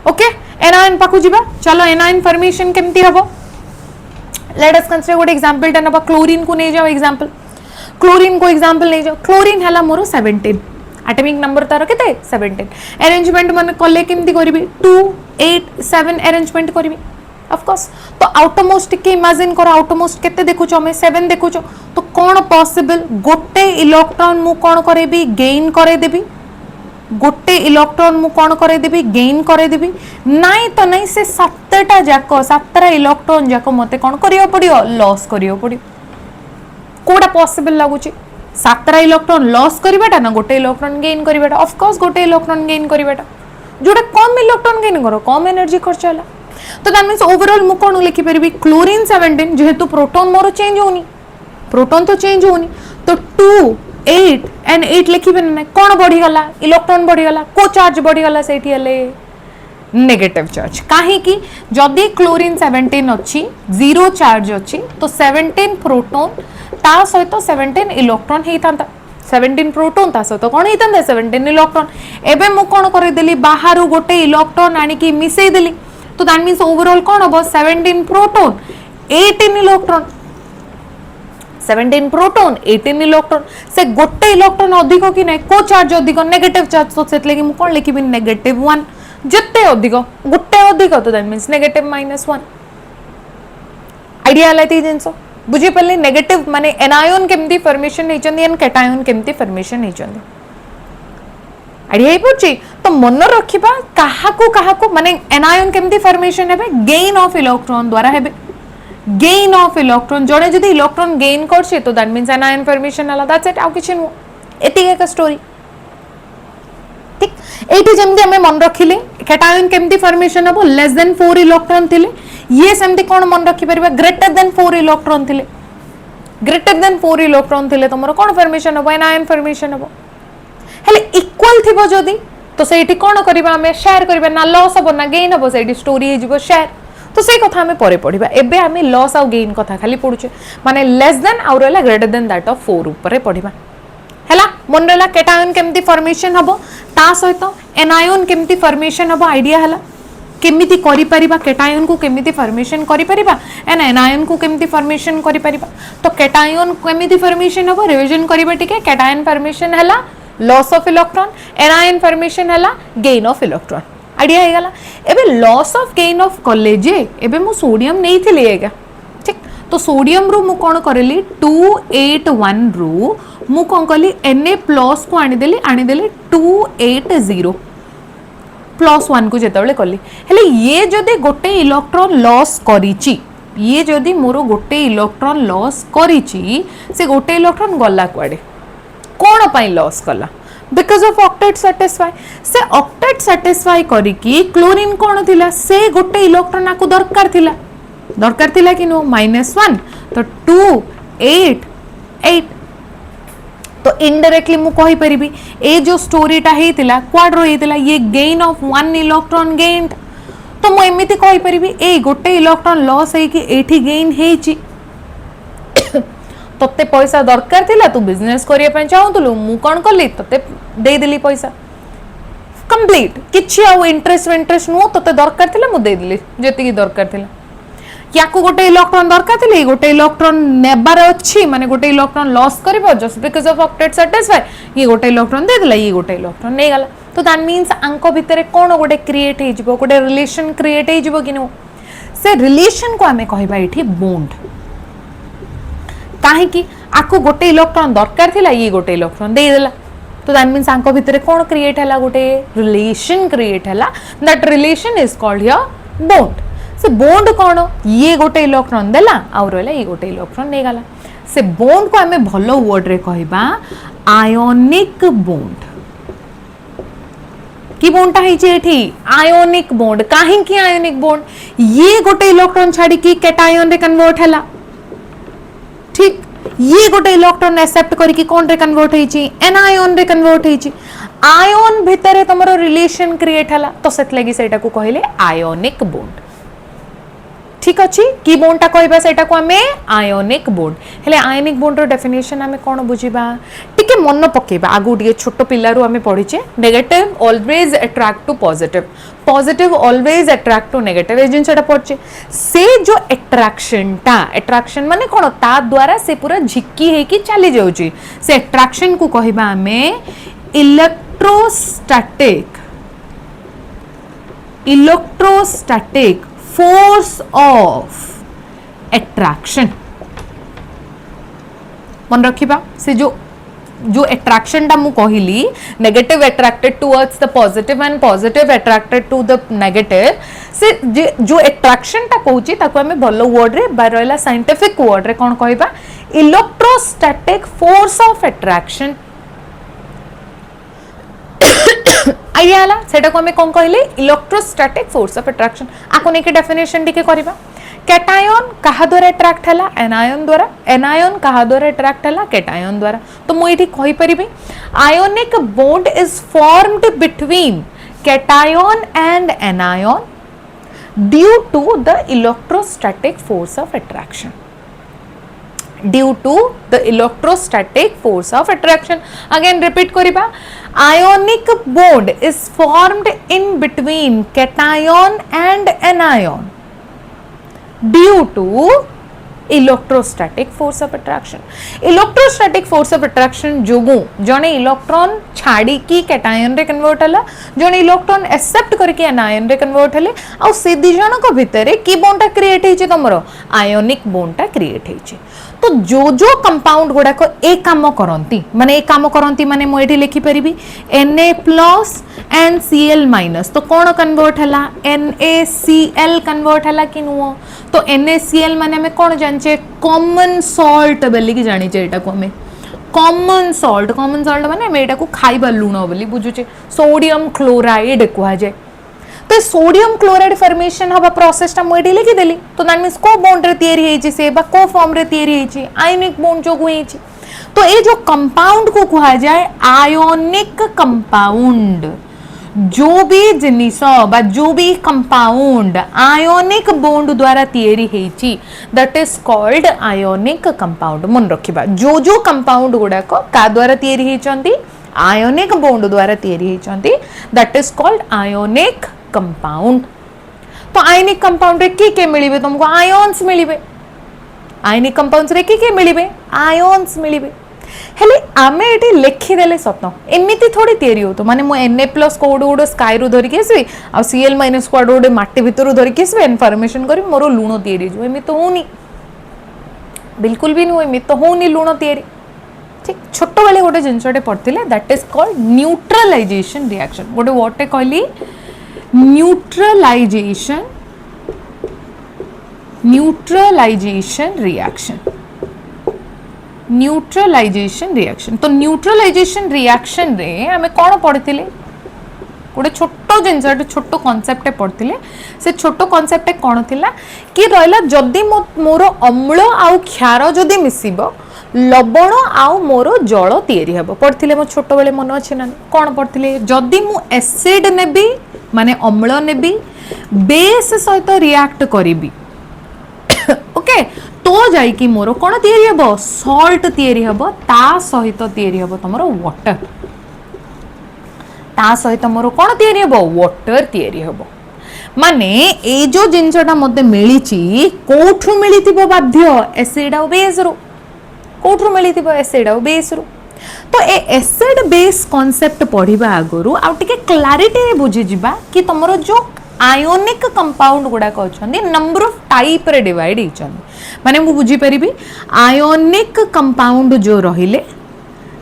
ओके एनायन पाखु जिबा चलो एनायन फॉर्मेशन केमती हबो let us consider good example टन अब क्लोरीन को नै जाओ एग्जांपल क्लोरीन को एग्जांपल नै जाओ क्लोरीन हला मोर 17 एटॉमिक नंबर तार केते 17 अरेंजमेंट मन कले केमती करबी 2 8 7 अरेंजमेंट करबी ऑफ कोर्स तो आउटमोस्ट के इमेजिन करो आउटमोस्ट केते देखुचो हमें 7 देखुचो तो कोन पॉसिबल गोटे इलेक्ट्रॉन मु कोन करेबी गेन करे देबी गोटे इलेक्ट्रॉन मु कोन करे देबी गेन करे देबी नाइ तो नाइ से 7टा जाको 7टा इलेक्ट्रॉन जाको मते कोन करियो पडियो लॉस करियो पडियो कोडा पॉसिबल लागुची 7टा इलेक्ट्रॉन लॉस करिबाटा ना गोटे इलेक्ट्रॉन गेन करिबाटा ऑफ कोर्स गोटे इलेक्ट्रॉन गेन करिबाटा जोडा कम इलेक्ट्रॉन गेन करो कम एनर्जी खर्च होला तो दैट मींस ओवरऑल मु कोन लिखि परबी क्लोरीन 17 जेहेतु प्रोटॉन मोर चेंज होनी प्रोटॉन तो चेंज होनी तो 2 8 एंड 8 लिखिबे ना कोन बढ़ी गला इलेक्ट्रॉन बढ़ी गला को चार्ज बढ़ी गला सेठी हले नेगेटिव चार्ज काहे कि जदी क्लोरीन 17 अछि जीरो चार्ज अछि तो 17 प्रोटॉन ता सहित 17 इलेक्ट्रॉन हेई तांता 17 प्रोटॉन ता सहित कोन हेई तांता 17 इलेक्ट्रॉन एबे मु कोन करे देली बाहरु गोटे इलेक्ट्रॉन आनी कि मिसई देली तो दैट मींस ओवरऑल कोन हो 17 प्रोटॉन 18 इलेक्ट्रॉन 17 प्रोटॉन 18 इलेक्ट्रॉन से गोटे इलेक्ट्रॉन अधिक कि नै को चार्ज अधिक नेगेटिव चार्ज तो सेतले कि मु कोन लिखिबि -1 जत्ते अधिक गोटे अधिक तो दैट मींस -1 आइडिया लाइती जिंसो बुझी पल्ले नेगेटिव माने एनायन केमती फॉर्मेशन नै चंदी एन कैटायन केमती फॉर्मेशन नै चंदी आइडिया पड़ची तो मन रखिबा काहाकू माने एनायन केमती फॉर्मेशन हेबे गेन ऑफ इलेक्ट्रॉन द्वारा हेबे गेन ऑफ इलेक्ट्रॉन जणे जदी इलेक्ट्रॉन गेन करछे तो दैट मींस एनायन फॉर्मेशन हला दैट्स इट आउ किछ नु एती एक स्टोरी ठीक एटी जेमती हमें मन रखिले कैटायन केमती फॉर्मेशन हबो लेस देन 4 इलेक्ट्रॉन थिले ये सेमती कोन मन रखि परबा ग्रेटर देन 4 इलेक्ट्रॉन थिले ग्रेटर देन 4 इलेक्ट्रॉन थिले तमरो कोन फॉर्मेशन हबो एनायन फॉर्मेशन हबो हेले इक्वल थिबो जदी तो सेठी कोन करबा हमें शेयर करबा ना लॉस हबो ना गेन हबो सेठी स्टोरी हे जिवो शेयर तो से कथा हमें परे पढ़िबा एबे हमें लॉस आउ गेन कथा खाली पढुचे माने लेस देन आउ रहला ग्रेटर देन दैट ऑफ 4 ऊपर पढ़िबा हैला मन रहला कैटायन केमती फॉर्मेशन हबो ता सहित एनायन केमती फॉर्मेशन हबो आइडिया हला केमिति करि परिबा कैटायन को केमिति फॉर्मेशन करि परिबा एन एनायन को केमिति फॉर्मेशन करि परिबा तो कैटायन केमिति फॉर्मेशन हबो रिवीजन करिबा ठीक कैटायन फॉर्मेशन हला loss of electron anion formation हला गेन ऑफ इलेक्ट्रॉन आइडिया हे गला एबे loss of gain of college एबे मु सोडियम नै थिले एगा ठीक तो सोडियम रो मु कोन करली 281 रो मु कोन करली Na+ को आनी देली 280 +1 को जेतबेले कली हेले ये जदि गोटे इलेक्ट्रॉन लॉस करिची ये जदि मोर गोटे इलेक्ट्रॉन लॉस करिची से गोटे इलेक्ट्रॉन गला कुआडे कोन पई लॉस कला बिकॉज ऑफ ऑक्टेट सैटिस्फाई से ऑक्टेट सैटिस्फाई करिकी क्लोरीन कोन थिला से गोटे इलेक्ट्रॉन आकु दरकार थिला कि नो -1 तो 2 8 8 तो इनडायरेक्टली मु कहि परिबी ए जो स्टोरीटा हेतिला क्वाड्रो हेतिला ये गेन ऑफ 1 इलेक्ट्रॉन गेन्ड तो मु एमिति कहि परिबी ए गोटे इलेक्ट्रॉन लॉस है कि एठी गेन हेची तते पैसा दरकार थिला तू बिजनेस करिया पय चाहतलु मु कोन करली तते दे देली पैसा कंप्लीट किछि आ इंटरेस्ट नो तते दरकार थिला मु दे देली जेति की दरकार थिला याकू गोटे इलेक्ट्रॉन दरकार थिले गोटे इलेक्ट्रॉन नेबार अछि माने गोटे इलेक्ट्रॉन लॉस करबो just because of octet satisfy ये गोटे इलेक्ट्रॉन दे देला ये गोटे इलेक्ट्रॉन नै गला तो दैट मींस आंको भितरे कोन गोटे क्रिएट हे जिवो गोटे रिलेशन क्रिएट हे जिवो कि नो से रिलेशन को हमें कहबा एठी बॉन्ड काहे कि आकू गोटे इलेक्ट्रॉन दरकार थिला ये गोटे इलेक्ट्रॉन दे देला तो दैट मींस आंको भितरे कोन क्रिएट हला गोटे रिलेशन क्रिएट हला that relation is called here bond से बॉन्ड कौन ये गोटे इलेक्ट्रॉन देला आउ रहला ये गोटे इलेक्ट्रॉन नै गला से बॉन्ड को हमें भलो वर्ड रे कहबा आयोनिक बॉन्ड की बॉन्डटा हेची एठी आयोनिक बॉन्ड काहे की आयोनिक बॉन्ड ये गोटे इलेक्ट्रॉन छाडी की कैटायन रे कन्वर्ट हला ठीक ये गोटे इलेक्ट्रॉन एक्सेप्ट करी की कोन रे कन्वर्ट हेची एनायन रे कन्वर्ट हेची आयन भितरे तमरो रिलेशन क्रिएट हला तो सेत लागि सेटा को कहले आयोनिक बॉन्ड ठीक अछि की बॉन्डटा कहबा सेटा को हमें आयोनिक बॉन्ड हेले आयोनिक बॉन्ड रो डेफिनेशन हमें कोन बुझिबा टिके मन पकेबा आगु टिके छोटो पिल्ला रो हमें पढिचे negative always attract to positive positive always attract to negative ए जिनसटा पढचे से जो अट्रैक्शन माने कोन ता द्वारा से पूरा झिक्की हे की चली जाउची से अट्रैक्शन को कहबा हमें इलेक्ट्रोस्टैटिक force of attraction मन रखिबा से जो अट्रैक्शन टा मु कहिली negative attracted towards the positive and positive attracted to the negative से जो अट्रैक्शन टा कहूची ताको हमें भलो वर्ड रे बारला साइंटिफिक वर्ड रे कोन कहबा electrostatic force of attraction idea हला सेटा को हमें कोन कहले इलेक्ट्रोस्टैटिक फोर्स ऑफ अट्रैक्शन आको नेके डेफिनेशन टिके करबा कैटायन कहा द्वारा अट्रैक्ट हला एनायन कहा द्वारा अट्रैक्ट हला कैटायन द्वारा तो मु एठी कहि परिबी ionic bond is formed between cation and anion due to the electrostatic force of attraction due to the electrostatic force of attraction again repeat kariba ionic bond is formed in between cation and anion due to electrostatic force of attraction जोगु जने इलेक्ट्रॉन छाड़ी की कैटायन रे कन्वर्ट हला जने इलेक्ट्रॉन एक्सेप्ट करके एनायन रे कन्वर्ट हले आ से दि जन को भितरे की बॉन्डटा क्रिएट हेची तमरो आयोनिक बॉन्डटा क्रिएट हेची तो जो कंपाउंड गुडा को एक काम करंती माने मु एठी लिखि परिबी Na+ एंड Cl- तो कोन कन्वर्ट हला NaCl कन्वर्ट हला कि नुओ तो NaCl माने हमें कोन जानचे कॉमन सॉल्ट बेली की जानि छै एटा को हमें कॉमन सॉल्ट माने हमें एटा को खाइबा लूण बोली बुझुचे सोडियम क्लोराइड कुहा जाय तो सोडियम क्लोराइड फॉर्मेशन हबा प्रोसेस टा मोडी लिखि देली तो दैट मींस को बॉन्ड रे तयारी हेची से बा को फॉर्म रे तयारी हेची आयनिक बॉन्ड जो हेची तो ए जो कंपाउंड को कहा जाए आयोनिक कंपाउंड जो भी जिनिस बा जो भी कंपाउंड आयोनिक बॉन्ड द्वारा तयारी हेची that is called ionic compound मन रखिबा जो कंपाउंड गुडा को का द्वारा तयारी हेचंती आयोनिक बॉन्ड द्वारा तयारी हेचंती that is called ionic compound तो आयनिक कंपाउंड रे के मिलिबे तुमको आयन्स मिलिबे आयनिक कंपाउंड्स रे के मिलिबे आयन्स मिलिबे हेले आमे एठी लिखि देले सत एमिति थोड़ी तयारी हो तो माने मो Na+ कोड कोड स्काई रु धरि के आसी आ Cl- कोड कोड माटी भितर धरि के आसी इन्फॉर्मेशन करी मोर लूण तयारी जो एमि तो होनी बिल्कुल भी नो एमि तो होनी लूण तयारी ठीक छोटो बेले गोटे जिनसटे पढ़थिले that is called neutralisation reaction गोटे वर्ड टे कहली न्यूट्रलाइजेशन रिएक्शन, न्यूट्रलाइजेशन रिएक्शन। तो न्यूट्रलाइजेशन रिएक्शन रे हमें कौन पढ़ी गोटे छोट जिन छोट कनसेप्ट पढ़ते से छोट कनसेप्ट कौन थिला कि रहा जदि मोर अम्ल आउ क्षार जदि मिसिब लवण आउ मोर जल तैयारी हम पढ़ते मो छोट बेले मन अच्छे ना कौन पढ़ते जदि मु एसिड नेबी माने अम्ल नेबी बेस सहित रिएक्ट करी ओके तो जाइकी मोर कौन तैयारी हम सॉल्ट तैयारी हम ता सहित तैयारी हम तुम वाटर ता सहित मोर कौन तैयारी हम वाटर तैयारी हम माने ए जो जिनसटा मते मिली कोठु मिली बाध्य एसिड आ बेस रो कोठु मिली एसिड आ बेस रो तो ए एसिड बेस कांसेप्ट पढ़िबा आगरु आ टिके क्लैरिटी रे बुझी जिबा कि तमरो जो आयोनिक कंपाउंड गुडाक अछंदी नंबर ऑफ टाइप रे डिवाइड हिचंदी माने मु बुझी परिबी आयोनिक कंपाउंड जो रहिले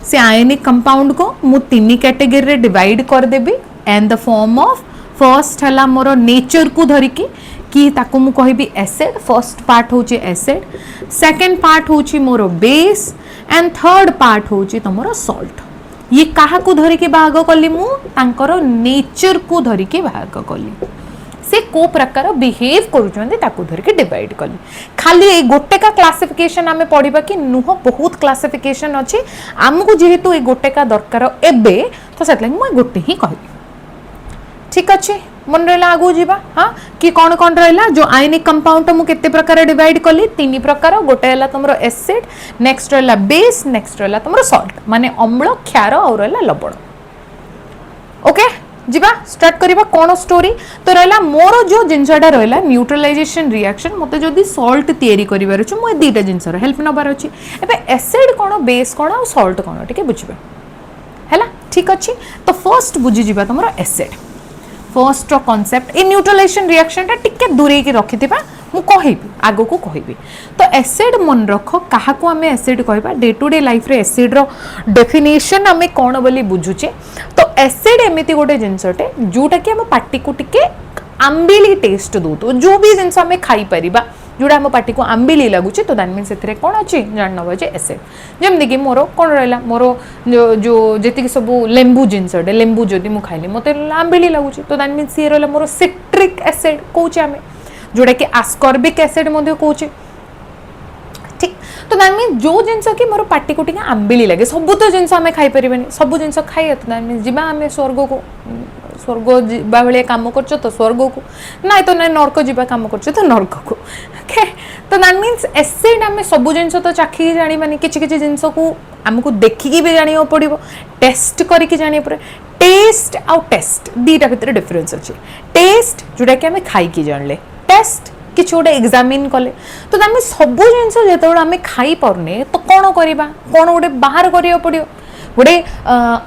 से आयोनिक कंपाउंड को मु तीन कैटेगरी रे डिवाइड कर देबी and the form of first हला मोर नेचर को धरिकी कि ताको मु कहबी एसिड फर्स्ट पार्ट होची एसिड सेकंड पार्ट होची मोर बेस एंड थर्ड पार्ट होची तमरो सॉल्ट ये काहा को धरिकी भाग कली मु तांकर नेचर को धरिकी भाग कली से को प्रकार बिहेव करूछंदी ताको धरिकी डिवाइड कली खाली ए गोटे का क्लासिफिकेशन आमे पढिबा कि नुह बहुत क्लासिफिकेशन अछि हमकु जेहेतु ए गोटे का दरकार एबे तो सेतले मु गोटे ही कहबी ठीक अच्छे मन रहा आगू जीवा हाँ कि कौन कौन रहा जो आयनिक कंपाउंड मु केते प्रकार डिवाइड कली तीन प्रकार गोटे है तुम एसिड नेक्स्ट रहा बेस नेक्स्ट रहा तुम सॉल्ट माने अम्ल क्षार और रहा लवण ओके जीवा स्टार्ट करबा कौन स्टोरी तो रहा मोर जो जिनसटा रहा न्यूट्रलाइजेशन रिएक्शन मते जदी सॉल्ट तैयारी करिवार छु मो दीटा जिनसर हेल्प नबार अछि एबे एसिड कौन बेस कौन और सॉल्ट कौन ठीक बुझिबा हैला ठीक अछि तो फर्स्ट बुझी जीवा तुमरो एसिड फर्स्ट कॉन्सेप्ट ए न्यूट्रलाइजेशन रिएक्शन टा टिके दूरे की रखि थिबा मु कहिबी आगो को कहिबी तो एसिड मन रख काहा को हमें एसिड कहबा डे टू डे लाइफ रे एसिड रो डेफिनेशन हमें कोन बोली बुझुचे तो एसिड एमिति गोटे जिंसटे जोटा कि हम पार्टी को टिके आंबिली टेस्ट दो तो जो भी जिंस हमें खाई परिबा जोड़ा हम पार्टी को आंबिली लगुचे तो दैट मीन्स एथरे कोन अछि जान नबा जे एसिड जेम देखि मोर कोन रहला मोर जो जेति सब लेंबू जिंसटे लेंबू जदि मु खाइली मते आंबिली लगुचे तो दैट मीन्स ये रहला मोर सिट्रिक एसिड कोचे हमें जोड़ा कि आस्कॉर्बिक एसिड मध्य कोचे ठीक तो दैट मीन्स जो जिंस कि मोर पार्टी को टिके आंबिली लगे सब तो जिंस हमें खाई परिबेनी सब जिंस खाइ तो दैट मीन्स जिबा हमें स्वर्ग को स्वर्ग जीवा भाई काम कर तो स्वर्ग को ना तो ना नर्क जीवा काम कर तो नर्क को ओके तो दैट मीन्स एसिड आम सब जिन तो चाखी जानी किसी किसी जिन को आमको देखिकी भी जाना पड़ो टेस्ट करके जाना पड़े टेस्ट आउ टेस्ट दीटा भितर डिफरेंस अच्छे टेस्ट जोटा कि आम खाई जानले टेस्ट किसी गोटे एग्जामिन कले तो आम सब जिन जो आम खाई पारने तो कौन करवा कौन गोटे बाहर करा पड़ो गोटे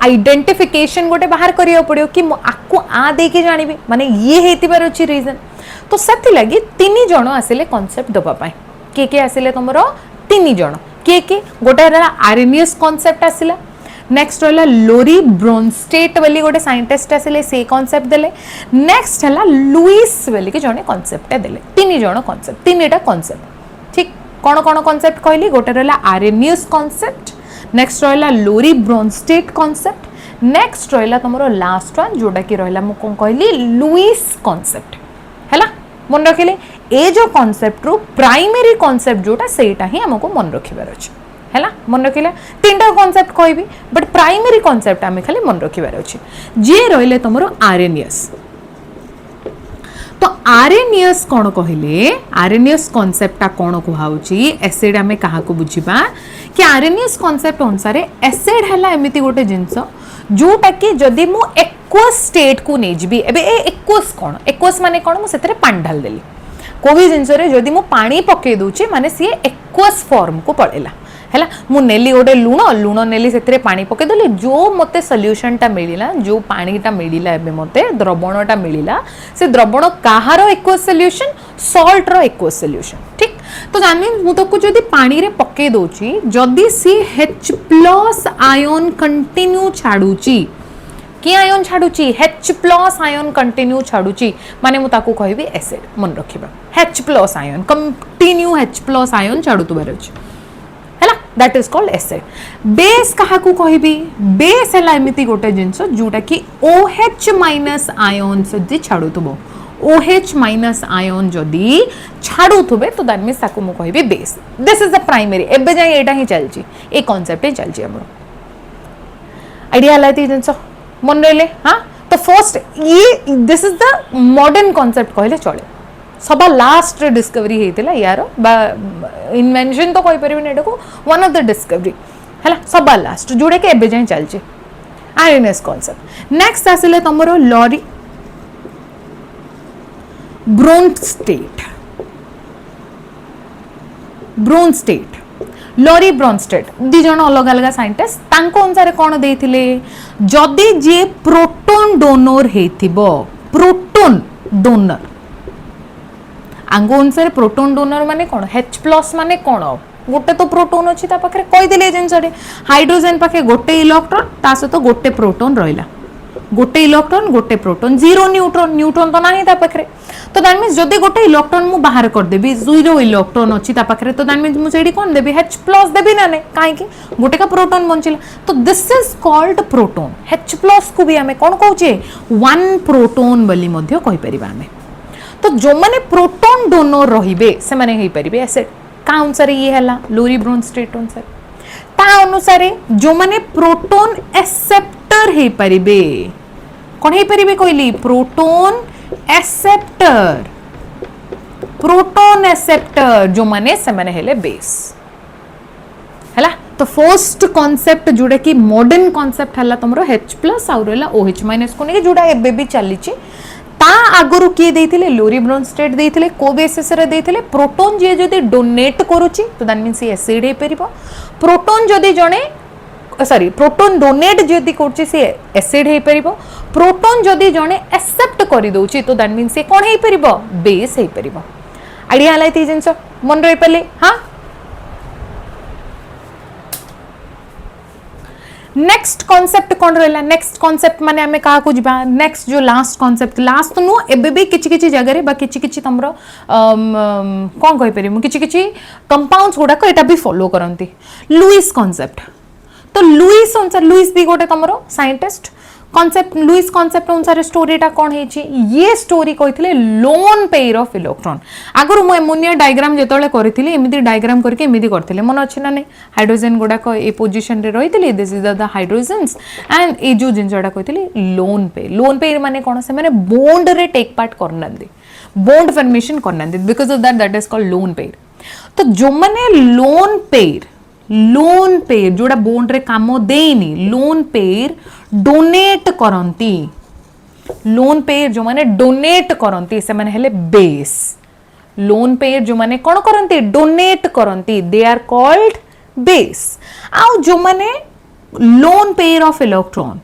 आइडेंटिफिकेशन गोटे बाहर करिया पड़ो कि आपको आ दे के जानिबी माने ये हेतिबार अछि रीजन तो सेति लागि तीन जण आसिले कांसेप्ट दबा पाए के आसिले तमरो तीन जण के गोटे रहा आर्नियस कांसेप्ट आसिला नेक्स्ट रहा लोरी ब्रोनस्टेट वाली गोटे साइंटिस्ट आसिले से कांसेप्ट देले नेक्स्ट हला लुइस वाली के जणे कांसेप्ट देले तीन जण कांसेप्ट तीनटा कांसेप्ट ठीक कोन कोन कांसेप्ट कहली गोटे रहा आर्नियस कांसेप्ट नेक्स्ट रहा लोरी ब्रोनस्टेट कांसेप्ट नेक्स्ट रहा तुम लास्ट वन जोटा कि रहा मु कौन कहली लुइस कांसेप्ट हैला मन रखिले ए जो कांसेप्ट रो प्राइमरी कांसेप्ट जोटा सेटा ही हमको मन रखिबार अछि हैला मन रखिले तीनटा कांसेप्ट कहबी बट प्राइमरी कांसेप्ट हमें खाली मन रखिबार अछि जे रहले तुमरो आरएनएस तो आरएनएस कौन कहले आरएनएस कांसेप्ट कौन कहुची एसिड आम क्या बुझा कि आरएनएस कांसेप्ट अनुसार एसिड है एमती गोटे जिनस जोटा कि जदि मु एक्वस स्टेट को नहीं जी एबे एक्वस कौन एक्वस माने कौन मुझे पानी ढाल देली को भी जिनस जदि मु पानी पकई दूची माने सी एक्वस फॉर्म को पड़ेला है मु नेली गोटे लुण लुण नेली से पानी पकईदेली जो मते सॉल्यूशनटा मिलला जो पानीटा मिलला एबे मते द्रवणटा मिलला से द्रवण काहार एक्वस सॉल्यूशन सॉल्ट रो एक्वस सॉल्यूशन ठीक तो जानि मु तो जदि पानी रे पकई दोची जदि सी H+ आयन कंटिन्यू छाडुची कि आयन छाड़ुची H+ आयन कंटिन्यू छाड़ुची माने मु ताकू कहबी एसिड मन रखिबा H+ ion continue H+ ion छाड़ुतुबार अछि हैला that is called acid base कहा को कहबी बेस हैला एमिति गोटे जिंस जोटा कि OH- आयन जदि छाड़ुतबो OH- आयन जदि छाड़ुथुबे तो दैट मींस ताकू मु कहबी base this is the primary एबे जाय एटा ही चलची ए कांसेप्ट ही चलची हमरो आइडिया लाती जिंस मन रहे हाँ तो फर्स्ट ये this is the modern concept कहले चले सबा लास्ट डिस्कवरी हेतिला यार बा इन्वेंशन तो कहि परिबे नेटा को वन ऑफ द डिस्कवरी हला सबा लास्ट जोड़े के एबे जाय चलचे आरएनएस कॉन्सेप्ट नेक्स्ट आसिले तमरो लॉरी ब्रोनस्टेट लॉरी ब्रोनस्टेट दी जण अलग अलग साइंटिस्ट तांको अनुसार कोन देथिले जदी जे प्रोटॉन डोनर हेथिबो प्रोटॉन डोनर आंगो अनुसार प्रोटॉन डोनर माने कोन H+ माने कोन गोटे तो प्रोटॉन अछि ता पाखरे कहि दिले जिंसरे हाइड्रोजन पाखे गोटे इलेक्ट्रॉन ता सहित गोटे प्रोटॉन रहिला गोटे इलेक्ट्रॉन गोटे प्रोटॉन जीरो न्यूट्रॉन न्यूट्रॉन तो नाही ता पाखरे तो दैट मींस जदी गोटे इलेक्ट्रॉन मु बाहर कर देबी जीरो इलेक्ट्रॉन अछि ता पाखरे तो दैट मींस मु सेडी कोन देबी H+ देबी ना नै काहे कि गोटे का प्रोटॉन बंचिला तो this is called proton H+ को भी हमें कोन कहूचे वन प्रोटॉन बोली मध्य कहि परिबा हमें तो जो माने प्रोटॉन डोनर रहिबे से माने हेई परिबे एसिड का अनुसार ये हला लोरी ब्रोनस्टेट अनुसार ता अनुसार जो माने प्रोटॉन एक्सेप्टर हेई परिबे कोन हेई परिबे कहली प्रोटॉन एक्सेप्टर जो माने से माने हेले बेस हला तो फर्स्ट कांसेप्ट जोडा कि मॉडर्न कांसेप्ट हला तमरो H+ और हला OH- को ने जोडा एबे भी चलीची ता आगुरु किए देथिले लोरी ब्रोनस्टेट देथिले को बेसिस रे देथिले प्रोटॉन जे जदी डोनेट करूची तो दैट मींस एसिड हे परिबो प्रोटॉन जदी जणे सॉरी प्रोटॉन डोनेट जदी करची से एसिड हे परिबो प्रोटॉन जदी जणे एक्सेप्ट करि दोची तो दैट मींस से कोन हे परिबो बेस हे परिबो आइडिया लाइती जिंस मन रहि पले हां नेक्स्ट कॉन्सेप्ट कौन रहा नेक्स्ट कॉन्सेप्ट माने हमें कहा कुछ बा नेक्स्ट जो लास्ट कॉन्सेप्ट लास्ट नु एबे भी किछि किछि जगह रे बा किछि किछि तमरो कोन कहि परिमु किछि किछि कंपाउंड्स गुडा को एटा भी फॉलो करंती लुइस कॉन्सेप्ट तो लुइस भी गोटे तमरो साइंटिस्ट कॉन्सेप्ट लुइस कॉन्सेप्ट अनुसार स्टोरीटा कौन है ये स्टोरी कही लोन पेयर ऑफ इलेक्ट्रॉन आगुरी मु एमोनिया डायग्राम जेतले करथिली एमिति डायग्राम करके एमिति करथिले मन अछि ना नै हाइड्रोजन गुडा को ए पोजीशन रे रहिथिले this is the hydrogens and ए जो जिंसडा कहिथिली लोन पेयर माने कोन से माने बॉन्ड रे टेक पार्ट करनांदी बॉन्ड फॉर्मेशन करनांदी because of that is called lone pair तो जो माने लोन पेयर जोड़ा बॉन्ड रे काम देनी लोन पेयर डोनेट करंती लोन पेयर जो माने डोनेट करंती से माने हेले बेस लोन पेयर जो माने कोन करंती डोनेट करंती दे आर कॉल्ड बेस आउ जो माने लोन पेयर ऑफ इलेक्ट्रॉन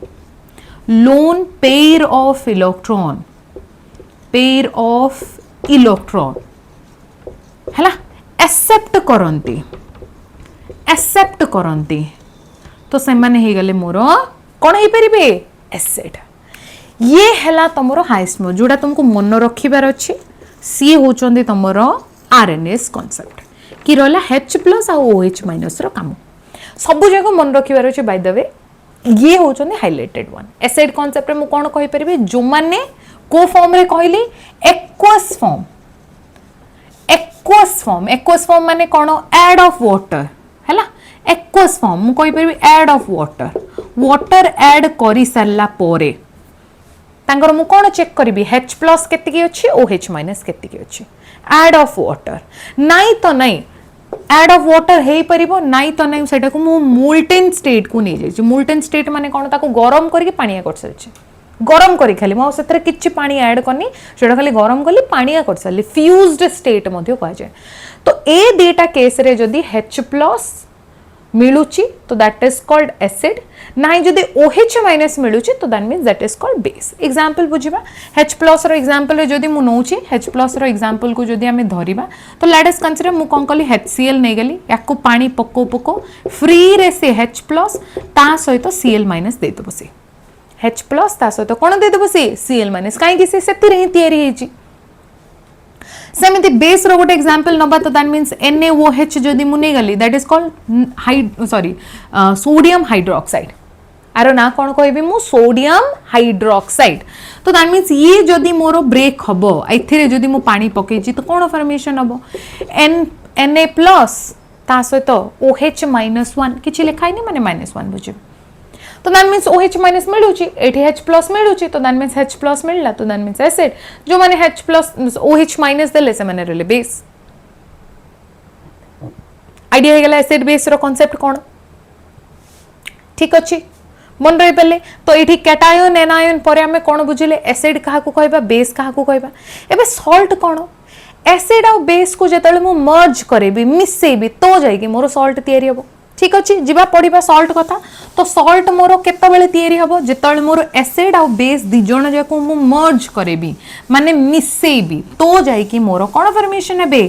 हैला एक्सेप्ट करंती तो से माने हे गले मोर कोन हे परिबे एसिड ये हैला तमरो हाईएस्ट मो जोडा तुमको मन रखिबार अछि सी होचंदी तमरो आरएनएस कांसेप्ट कि रहला H+ और OH- रो काम सब जगह मन रखिबार अछि बाय द वे ये होचंदी हाइलाइटेड वन एसिड कांसेप्ट मु कोन कहि परिबे जो माने को फॉर्म रे कहली एक्वस फॉर्म माने कोन ऐड ऑफ वाटर हैला एक्वस फॉर्म मु कहि परबी ऐड ऑफ वाटर ऐड करि सरला पोरे तांगर मु कोन चेक करबी H+ केतिकी अछि OH- केतिकी अछि ऐड ऑफ वाटर नाइ तो नाइ ऐड ऑफ वाटर हे परिबो नाइ तो नाइ सेटा को मु मोल्टेन स्टेट को नै जाय मोल्टेन स्टेट माने कोन ताको गरम करके पानिया कर सरछि गरम करी खाली मो सेतरे किछि पानी ऐड करनी सेटा खाली गरम करली पानिया कर सरली फ्यूज्ड स्टेट मध्ये कह जाय तो ए डेटा केस रे जदी H+ मिलुची तो दैट इज कॉल्ड एसिड नाइ जदी OH- मिलुची तो that means that is called base example बुझिबा H+ रो एग्जांपल रे जदी मु नउची H+ रो एग्जांपल को जदी हमें धरिबा तो लेट अस कंसीडर मु कोन कली HCl नै गली याको पानी पको फ्री रे से H+ ता सहित Cl- दे दबो से H प्लस ता सहित कौन दे देबो सी Cl माइनस कहीं से सेतिर ही तयारी हेची सेमिति बेस रो गोटे एग्जांपल नबा तो दैट मींस NaOH जदी मु नै गली that is called sodium hydroxide आरो ना कौन कहबी मु सोडियम हाइड्रोक्साइड तो दैट मींस ये जदी मोरो ब्रेक हबो एथिरे जदी मु पानी पकेची तो कौन फॉर्मेशन हबो Na प्लस ता सहित OH -1 किछि लिखाई नै माने -1 बुझियो तो दैट मींस OH माइनस मिलुची एठी H प्लस मिलुची तो दैट मींस H प्लस मिलला तो दैट मींस एसिड जो माने H प्लस OH माइनस देले से माने रहले बेस आइडिया हे गेला एसिड बेस रो कांसेप्ट कोन ठीक अछि मन रही पले तो एठी कैटायन एनायन परे हमें कोन बुझिले एसिड काहा को कहबा बेस काहा को कहबा एबे सॉल्ट कोन एसिड और बेस को जेतले मु मर्ज करेबी मिसेबी तो जाईकी मोर सॉल्ट तयारी हबो ठीक अच्छे जीवा पढ़ा सॉल्ट कथा तो सॉल्ट मोर केतबेले तयारी हबो जेतले मोर एसिड आ बेस दी जण जाको मु मर्ज करेबी माने मिसेबी तो जाई कि मोर कोन फॉर्मेशन हेबे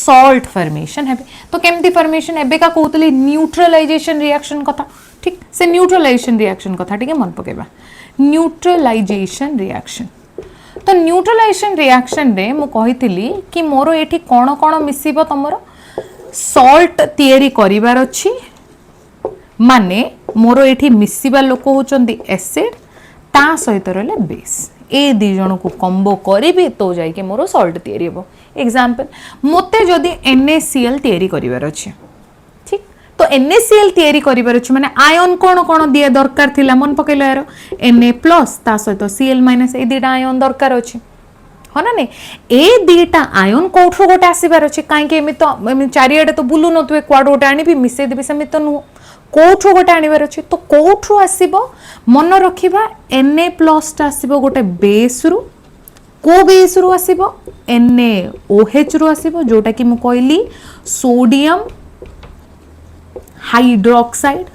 सॉल्ट फॉर्मेशन हेबे तो केमती फॉर्मेशन हेबे का कहतली न्यूट्रलाइजेशन रिएक्शन कथा ठीक से न्यूट्रलाइजेशन रिएक्शन कथा ठीक है मन पकेबा न्यूट्रलाइजेशन रिएक्शन तो न्यूट्रलाइजेशन रिएक्शन रे मु कहितली कि मोर एठी कोन कोन मिसिबो तमरो सॉल्ट तयारी करिवार अछि माने मोर एठी मिसिबा लोक होचंदी एसिड ता सहित रहले बेस ए दी जण को कॉम्बो करिबी तो जाई के मोर सॉल्ट तयारी हेबो एग्जांपल मोते जदी NaCl तयारी करिवार अछि ठीक तो NaCl तयारी करिवार अछि माने आयन कोन कोन दिया दरकार थिला मन पकेलो यार Na+ ता सहित Cl- ए दीटा आयन दरकार अछि हाँ ना नहीं ए दीटा आयन कौठु गोटे आसबार अच्छे कहीं तो चारिड़े तो बुलू नुए कुआड़ गोटे आनी मिसई देवी सेमि तो नुह कौठु गोटे आनबार अच्छे तो कौठु आसब मन रखा Na+ आसब गोटे बेस रु को बेस रु आसब NaOH रु आसब जोटा कि मुझे कहली सोडियम हाइड्रोक्साइड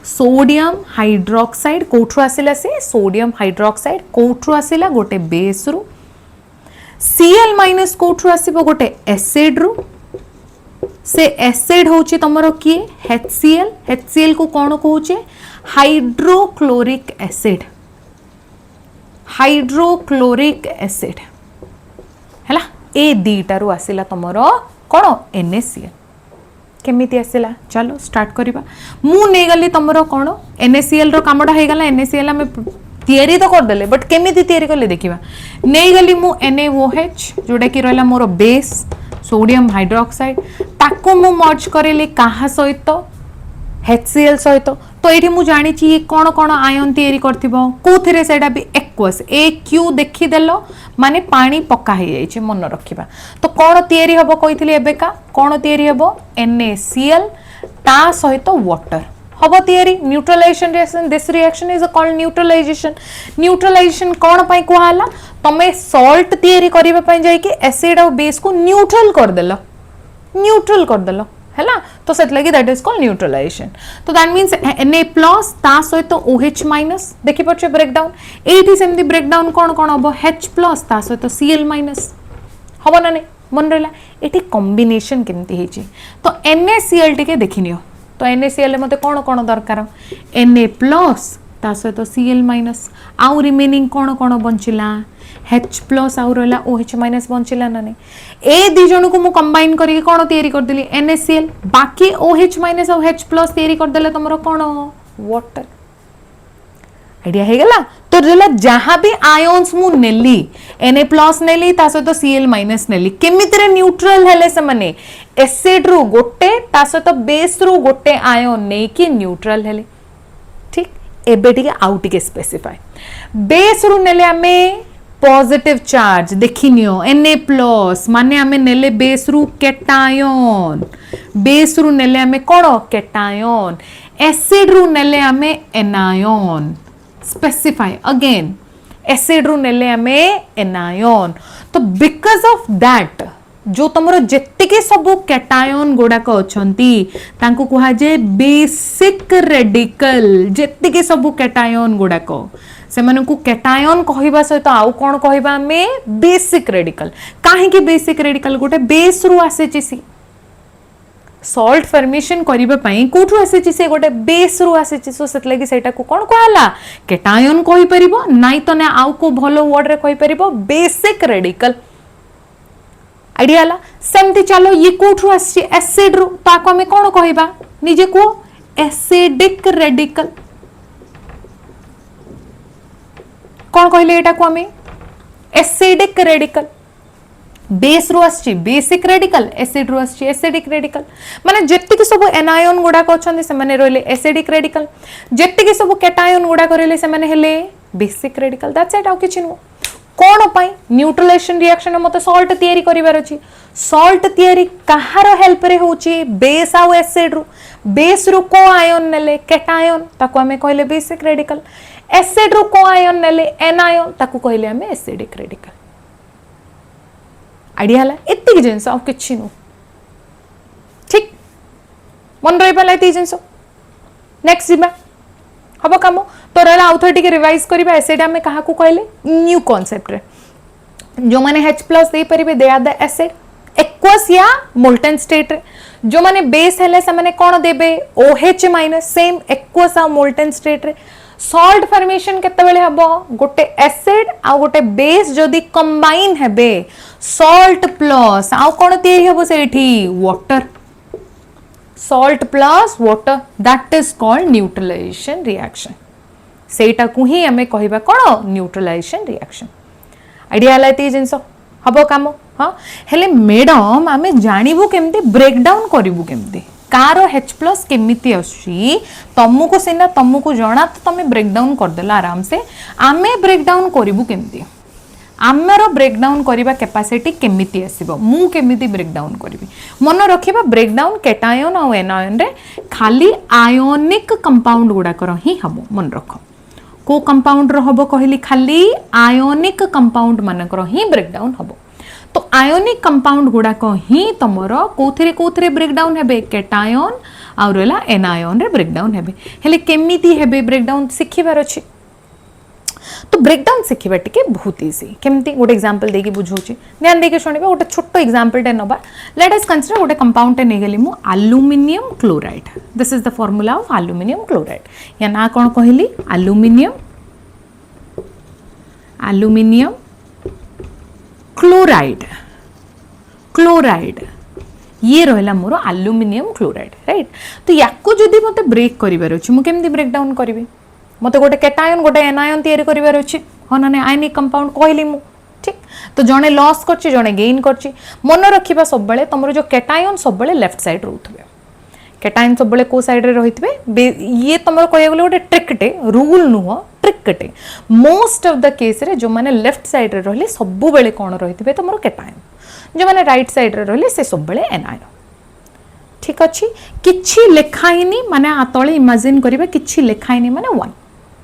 सोडियम हाइड्रोक्साइड कौठु आसिला से सोडियम हाइड्रोक्साइड कौठु आसिला गोटे बेस रु Cl- कौठु आसिबो गोटे एसिड रु से एसिड होची तमरो किए HCl को कौन कहूचे हाइड्रोक्लोरिक एसिड हैला ए दीटा रु आसिला तमरो कौन NaCl केमिति आसिला चलो स्टार्ट करिबा मु नै गली तमरो कोन NaCl रो कामडा हे गला NaCl हमें तयारी तो कर देले बट केमिति तयारी करले देखिबा नै गली मु NaOH जोडा कि रहला मोर बेस सोडियम हाइड्रोक्साइड ताको मु मर्ज करेले काहा सहित HCl सहित तो एठी मु जानि छी ये कोन कोन आयन तयारी करथिबो कोथरे सेडा भी एक्वस AQ देखि देलो माने पानी पक्का हे जाई छै मन रखिबा तो कोन तयारी हबो कहितली एबेका कोन तयारी हबो NaCl ता सहित वाटर हबो तयारी neutralization reaction this reaction is called neutralization कोन पई कोहाला तमे सॉल्ट तयारी करिबा पई जाई कि एसिड और बेस को न्यूट्रल कर देलो हैला तो सेट लगी दैट इज कॉल्ड न्यूट्रलाइजेशन तो दैट मींस Na+ ता सहित OH- देखि पछे ब्रेकडाउन एठी सेमदी ब्रेकडाउन कोन कोन हबो H+ ता सहित Cl- हबो ना नै मन रहला एठी कॉम्बिनेशन केमती हेची तो NaCl टिके देखिनियो तो NaCl मते कोन कोन दरकार Na+ ता सहित Cl- आउ रिमेनिंग कोन कोन बंचिला H+ आउ रहला OH- बंचिला ना नै ए दी जण को मु कंबाइन करके कोन तयारी कर देली NaCl बाकी OH- और H+ तयारी कर देले तमरो कोन वाटर आइडिया हे गला तो जला जहां भी आयन्स मु नेली Na+ नेली ता सहित Cl- नेली केमितरे न्यूट्रल हेले से माने एसिड रु गोटे ता सहित बेस रु गोटे आयन नै कि न्यूट्रल हेले ठीक एबे टिके आउ टिके स्पेसिफाई बेस रु नेले हमें पॉजिटिव चार्ज देखिनियो Na+ माने हमें नेले बेस रु कैटायन बेस रु नेले हमें कोन कैटायन एसिड रु नेले हमें एनायन स्पेसिफाई अगेन एसिड रु नेले हमें एनायन तो बिकॉज ऑफ दैट जो तुमरो जेतिके सब कैटायन गुड़ाक अछंती तांको कुहा जे बेसिक रेडिकल जेतिके सब कैटायन गुड़ाक से मानकु कैटायन कहिबा सहित आउ कोन कहिबा हमें बेसिक रेडिकल काहे कि बेसिक रेडिकल गोटे बेस रु आसे सी सॉल्ट फॉर्मेशन करबा पई कोठु आसी से गोटे बेस रु आसी सो सेत लगी सेटा को कोन कहला केटायन कहि परिबो नाइ तो ना आउ को भलो वर्ड रे कहि परिबो बेसिक रेडिकल आइडिया ला सेमती चलो ये कोठु आसी एसिड रु ताको हमें कोन कहबा निजे को एसिडिक रेडिकल कोन कहले एटा को हमें एसिडिक रेडिकल बेस रु आसी बेसिक रेडिकल एसिड रु आसी एसिडिक रेडिकल माने जेत्ति कि सब एनायन गुडा को छन से माने रोले एसिडिक रेडिकल जेत्ति कि सब केटायन गुडा करले से माने हेले बेसिक रेडिकल दैट्स इट आउ किछि नु कोन पई न्यूट्रलाइजेशन रिएक्शन मते सॉल्ट तयारी करिवार अछि सॉल्ट तयारी कहार हेल्प रे होची बेस आउ एसिड रु बेस रु को आयन नेले केटायन ताको हमें कहले बेसिक रेडिकल एसिड रु को आयन नेले एनायन ताको कहले हमें एसिडिक रेडिकल आइडिया हला एत्तिक जिंस आउ किछि नु ठीक मन रहि पला एति जिंस नेक्स्ट जिबा हबो काम तो रहला आउ थोड़ी के रिवाइज करबा एसिड हमें कहा को कहले न्यू कांसेप्ट रे जो माने H+ दे परिबे they are the acid aqueous या मोल्टन स्टेट रे जो माने बेस हेले से माने कोन देबे OH- सेम एक्वस आ मोल्टन स्टेट रे सॉल्ट फॉर्मेशन केते बेले हबो गोटे एसिड आ गोटे बेस जदी कंबाइन हेबे सॉल्ट प्लस आ कोन तयारी हबो सेठी water salt plus water that is called neutralisation reaction सेटा को ही हमें कहबा कोन न्यूट्रलाइजेशन रिएक्शन आइडिया लाइती जिंस हबो काम हां हेले मैडम हमें जानिबो केमते ब्रेक डाउन करिवो केमते कार H+ केमिति आसी तुमको सेना तुमको जणा तो तमे ब्रेक डाउन कर देला आराम से आमे ब्रेक डाउन करिवो केमते आमर ब्रेक डाउन करिबा कैपेसिटी केमिति आसीबो मु केमिति ब्रेक डाउन करिवि मन रखिबा ब्रेक डाउन केटायन और एनायन रे खाली आयोनिक कंपाउंड गुडा कर ही हबो मन रखो को कंपाउंड रो हबो कहली खाली आयोनिक कंपाउंड मानकर ही ब्रेक डाउन हबो तो आयोनिक कंपाउंड गुडा को ही तमरो कोथरे ब्रेक डाउन हेबे केटायन आ रहला एनायन रे ब्रेक डाउन हेबे हेले केमिति हेबे ब्रेक डाउन सिखिबार अछि तो ब्रेक डाउन सिखिबा टिके बहुत इजी केमती गोटे एग्जांपल देकी बुझौची ध्यान देके सुनिबा गोटे छोटो एग्जांपल टे नबा लेट अस कंसीडर गोटे कंपाउंड टे नै गेली मु aluminium chloride this is the formula of aluminium chloride या ना कोन कहली एल्युमिनियम क्लोराइड ये रहला मोर एल्युमिनियम क्लोराइड राइट तो याको जदी मते ब्रेक करिवार अछि मु केमती ब्रेक डाउन करबी मते गोटे केटायन गोटे एनायन तयारी करिवार अछि हो ना आयनिक कंपाउंड कहली मु ठीक तो जणे लॉस करछि जणे गेन करछि मन रखिबा सब बेले तमरो जो केटायन सब बेले लेफ्ट साइड रहउथबे केटायन सब बेले को साइड रे रहितबे ये तमरो कहय गेले गोटे ट्रिकटे रूल नुह ट्रिकटे मोस्ट ऑफ द केस रे जो माने लेफ्ट साइड रे रहले सब बेले कोन रहितबे तमरो केटायन जो माने राइट साइड रे रहले से सब बेले एनायन ठीक अछि किछि लेखाइनी माने आतळे इमेजिन करिबा किछि लेखाइनी माने 1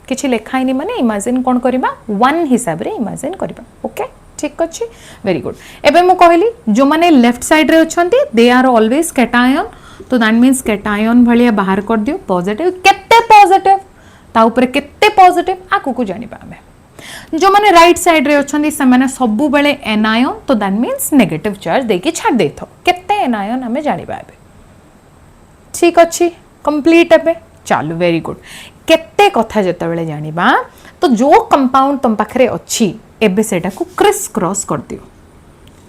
किछि लेखाइनी माने इमेजिन कोन करिबा 1 हिसाब रे इमेजिन करिबा ओके ठीक अछि वेरी गुड एबे मु कहली जो माने लेफ्ट साइड रे अछंती दे आर ऑलवेज केटायन तो दैट मींस केटायन भलिया बाहर कर दियो पॉजिटिव केते पॉजिटिव ता ऊपर केते पॉजिटिव आकु को जानिबा हमें जो माने राइट साइड रे अछंती से माने सबु बेले एनायन तो दैट मींस नेगेटिव चार्ज देकी छाड़ देथो केते एनायन हमें जानिबा एबे ठीक अछि कंप्लीट एबे चालू वेरी गुड केते कथा जते बेले जानिबा तो जो कंपाउंड तुम पाखरे अछि एबे सेटा को क्रिस क्रॉस कर दियो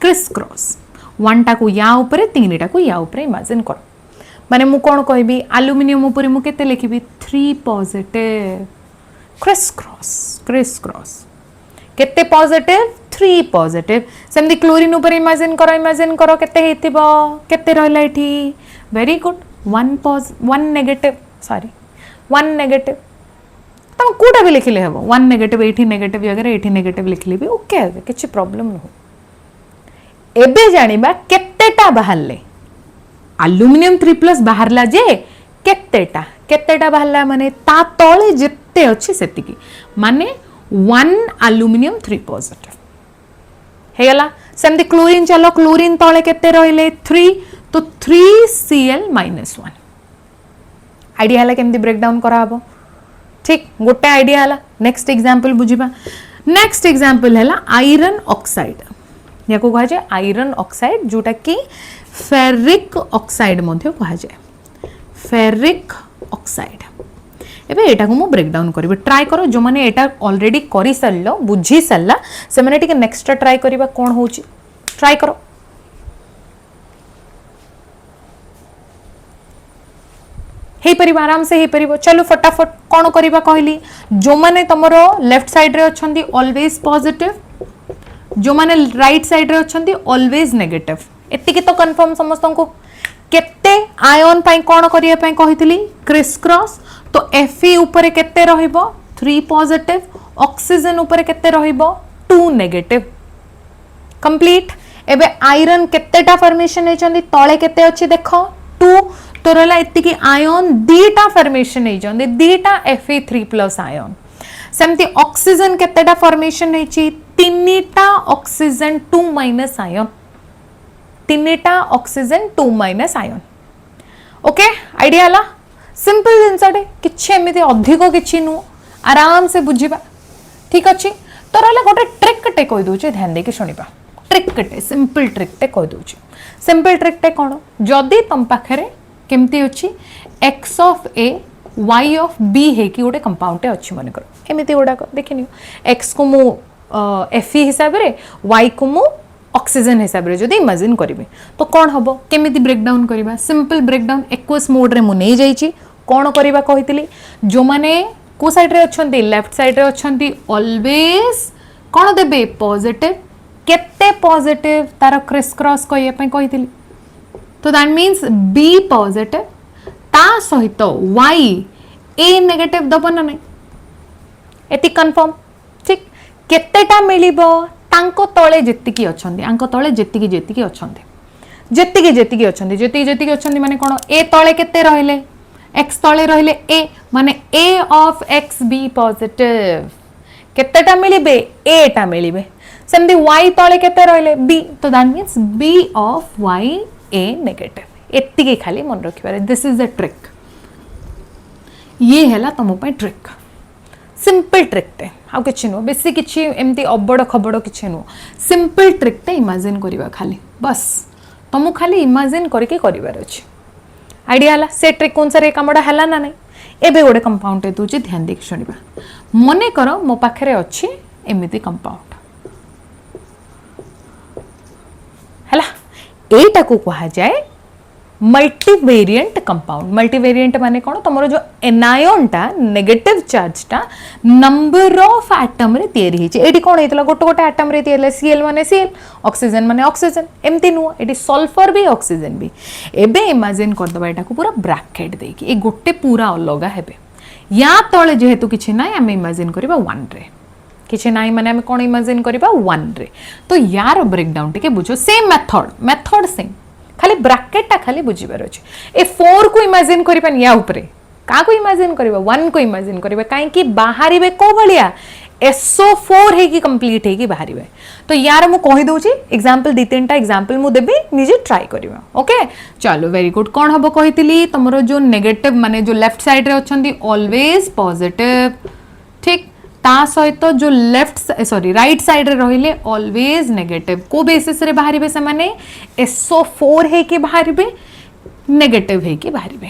क्रिस क्रॉस 1 टा को या ऊपर 3 टा को या ऊपर इमेजिन कर माने मु कोन कहबी एल्युमिनियम ऊपर मु केते लिखिबी 3 पॉजिटिव क्रिस क्रॉस केते पॉजिटिव 3 पॉजिटिव सेमदी क्लोरीन ऊपर इमेजिन करो केते हेतिबो केते रहला एठी very good 1 negative sorry 1 negative तुम कोटा भी लिखले हेबो 1 नेगेटिव 80 नेगेटिव अगर 80 नेगेटिव लिखली भी ओके है किछि प्रॉब्लम न हो एबे जानिबा केतेटा बाहरले एल्युमिनियम 3+ बाहरला जे केतेटा बाहरला माने ता तळे जत्ते अछि सेतिकी माने 1 एल्युमिनियम 3 पॉजिटिव हे गला सेमदी क्लोरीन चलो क्लोरीन तळे केते रहिले 3 तो 3Cl-1 आइडिया हला केमदी ब्रेक डाउन करा हबो ठीक गोटे आइडिया हला नेक्स्ट एग्जांपल बुझिबा नेक्स्ट एग्जांपल हला आयरन ऑक्साइड या को कहा जाए आयरन ऑक्साइड, जोटा कि फेरिक ऑक्साइड मध्य कहा जाए, फेरिक ऑक्साइड। एबे एटा को मु ब्रेक डाउन करबे, ट्राई करो जो माने एटा ऑलरेडी करि सरलो बुझी सरला से माने टिके नेक्स्ट ट्राई करबा कोन होची, ट्राई करो। हे परिबा आराम से हे परिबो। चलो फटाफट कोन करबा कहली, जो माने तमरो लेफ्ट साइड रे अछंती ऑलवेज पॉजिटिव, जो माने राइट साइड रे अछंती ऑलवेज नेगेटिव। एतिके तो कंफर्म समस्त को। केते आयन पई कोन करिया पई कहितली क्रिस क्रॉस, तो Fe ऊपर केते रहिबो 3 पॉजिटिव, ऑक्सीजन ऊपर केते रहिबो 2 नेगेटिव। कंप्लीट। एबे आयरन केतेटा फॉर्मेशन हे चंदी, तळे केते अछि देखो 2, तो रहला एतिकी आयन दीटा फॉर्मेशन हे चंदी, दीटा Fe3+ आयन। सेमती ऑक्सीजन केतेटा फॉर्मेशन हे छि, 3टा ऑक्सीजन 2- आयन, 3टा ऑक्सीजन 2- आयन। ओके आइडिया हला, सिंपल जिनसटे किछि एमिति अधिक किछि नु, आराम से बुझिबा। ठीक अछि, तो रहला गोटे ट्रिक टे कहि दोचे, ध्यान देके सुनिबा। ट्रिक टे, सिंपल ट्रिक टे कहि दोचे। सिंपल ट्रिक टे कोन, जदी तम पाखरे केमती अछि x of a y of b हे कि गोटे कंपाउंड टे अछि मन करो, एमिति गोडा देखिनियो, x को मु Fe हिसाब रे, y को मु ऑक्सीजन हिसाब रे जदी इमेजिन करिवे तो कोन हबो, केमिति ब्रेक डाउन करिबा। सिंपल ब्रेक डाउन एक्वस मोड रे मु नै जाईची। कोन करिबा कहितली, जो माने को साइड रे अछंती, लेफ्ट साइड रे अछंती ऑलवेज कोन देबे पॉजिटिव। केते पॉजिटिव तार क्रिस क्रॉस कहिया पई कहितली, तो दैट मींस b पॉजिटिव ता सहित y a नेगेटिव दबो ना नै, एति कंफर्म। ठीक, केतेटा मिलिबो तांको तळे जेतिकी अछंती, आंको तळे जेतिकी जेतिकी अछंती, जेतिकी जेतिकी अछंती, जेतिकी जेतिकी अछंती माने कोन, a तळे केते रहिले, x तळे रहिले a, माने a ऑफ x b पॉजिटिव। केतेटा मिलिबे, a टा मिलिबे। सेमती y तळे केते रहिले b, तो दैट मींस b ऑफ y a नेगेटिव। एतिकी खाली मन रखिबारे, दिस इज द ट्रिक। ये हैला तमो पय ट्रिक, सिंपल ट्रिक टे, आउ किछि नो बेसी किछि एमती अबड़ खबड़ किछि नो, सिंपल ट्रिक टे इमेजिन करिबा खाली, बस तमु खाली इमेजिन करके करिबार अछि। आइडिया हला, से ट्रिक कोन सरे कामडा हला ना नै। एबे गोटे कंपाउंड टे दोछि, ध्यान देख सुनिबा। मने करो मो पाखरे अछि एमिति कंपाउंड हला, एटा को कहा जाए मल्टीवेरिएंट कंपाउंड। मल्टीवेरिएंट माने कोन, तमरो जो एनायन टा नेगेटिव चार्ज टा नंबर ऑफ एटम रे तयारी हिचे। एडी कोन हेतला, गोटे गोटे एटम रे तयारी, Cl माने Cl, ऑक्सीजन माने ऑक्सीजन, एमती नुआ। एडी सल्फर भी ऑक्सीजन भी। एबे इमेजिन कर दबा एटा को पूरा ब्रैकेट देकी, ए गोटे पूरा अलगा हेबे। या तळे जेहेतु किछि नै, हम इमेजिन करबा 1 रे, किछि नै माने हम कोन इमेजिन करबा 1 रे। तो यार ब्रेक डाउन टिके बुझो, सेम मेथड सेम, खाली ब्रैकेट टा खाली बुझिबार अछि। ए 4 को इमेजिन करिबन, या ऊपरे का को इमेजिन करिबा, 1 को इमेजिन करिबा, काहे कि बाहरिबे को भलिया SO4 हे कि कंप्लीट हे कि बाहरिबे। तो यार मु कहि दोछि एग्जांपल, 2-3टा एग्जांपल मु देबी, निजे ट्राई करिबा। ओके चलो वेरी गुड। कोन हबो कहितली, तमरो जो नेगेटिव माने जो लेफ्ट साइड रे अछंती ऑलवेज पॉजिटिव। ठीक, ता सहित जो राइट साइड रे रहिले ऑलवेज नेगेटिव। को बेसिस रे बाहरिबे से माने SO4 हे कि बाहरिबे, नेगेटिव हे कि बाहरिबे।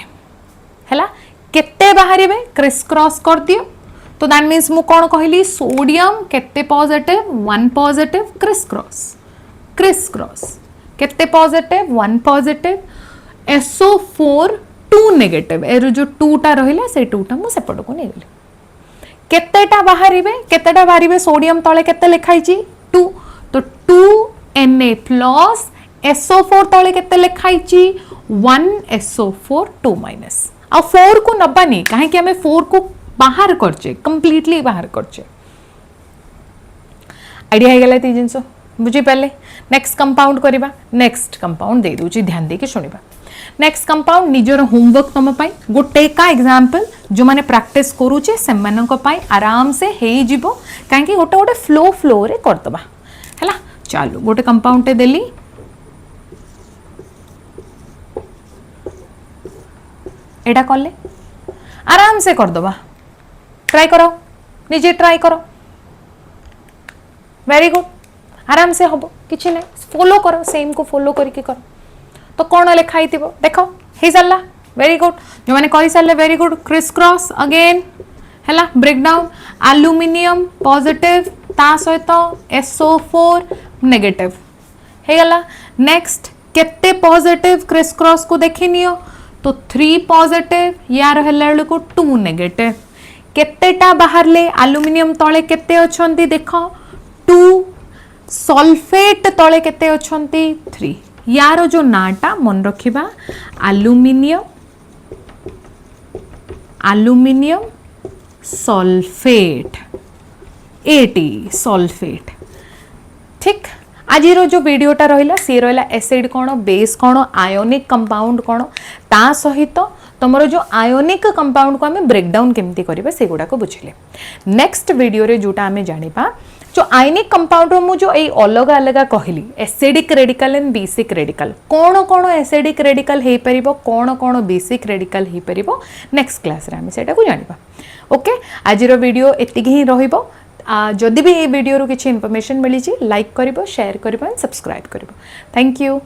हैला, केते बाहरिबे क्रिस क्रॉस कर दियो, तो दैट मींस मु कोन कहली, सोडियम केते पॉजिटिव 1 पॉजिटिव, क्रिस क्रॉस केते positive 1 positive, SO4 2 negative. Arrow जो 2 टा रहिला से 2 टा मु सेपट को नै गेली। केतेटा बाहरिबे, सोडियम तळे केते लिखाइची 2, तो 2Na प्लस SO4 तळे केते लिखाइची 1 SO4 2-। आ 4 को नबानी, काहे कि हमें 4 को बाहर करचे, कंप्लीटली बाहर करचे। आइडिया हे गेला ती जिंसो बुझी पहले। नेक्स्ट कंपाउंड करिबा, नेक्स्ट कंपाउंड दे दोची, ध्यान देके सुनिबा। नेक्स्ट कंपाउंड निजर होमवर्क तम पाई गोटे का एग्जांपल जो माने प्रैक्टिस करूचे से मानक पाई आराम से हेई जिवो, काहे कि गोटे गोटे फ्लो रे करतबा हैला। चलो गोटे कंपाउंड टे देली, एटा करले आराम से करदबा। ट्राई करो, निजे ट्राई करो, वेरी गुड, आराम से हबो, किसी ना फॉलो करो सेम को फॉलो करके कर तो कौन लिखाई थी देखो हे सारा वेरी गुड जो मैंने कही सारे very good criss cross again है ब्रेकडाउन एल्युमिनियम पॉजिटिव ता सहित SO4 नेगेटिव हे गला नेक्स्ट केते पॉजिटिव क्रिस क्रॉस को देखि नियो तो 3 पॉजिटिव यार हेला को 2 नेगेटिव केतेटा बाहरले एल्युमिनियम तले केते अछंती देखो 2 सल्फेट तले केते अछंती 3 यार जो नाटा मन रखिबा एल्युमिनियम सल्फेट 80 सल्फेट ठीक आज जो वीडियोटा रहा सी रहा एसिड कौन बेस कौन आयोनिक कंपाउंड कौन ता सहित तुमर जो आयोनिक कंपाउंड को आम ब्रेकडाउन केमती करवा से गुड़ाक बुझे नेक्स्ट वीडियो रे जोटा आम जाना जो आयोनिक कंपाउंड मु जो ए अलग अलग कहली acidic radical and basic radical कौन कौन एसिडिक रेडिकल हो पार कौन कौन बेसिक रेडिकल हो पार नेक्स्ट क्लास रे आम से जाना ओके आज वीडियो एतिक ही रहिबो जदि भी ये वीडियो किसी इनफॉरमेशन मिली लाइक करिबो शेयर करिबो एंड सब्सक्राइब करिबो थैंक यू।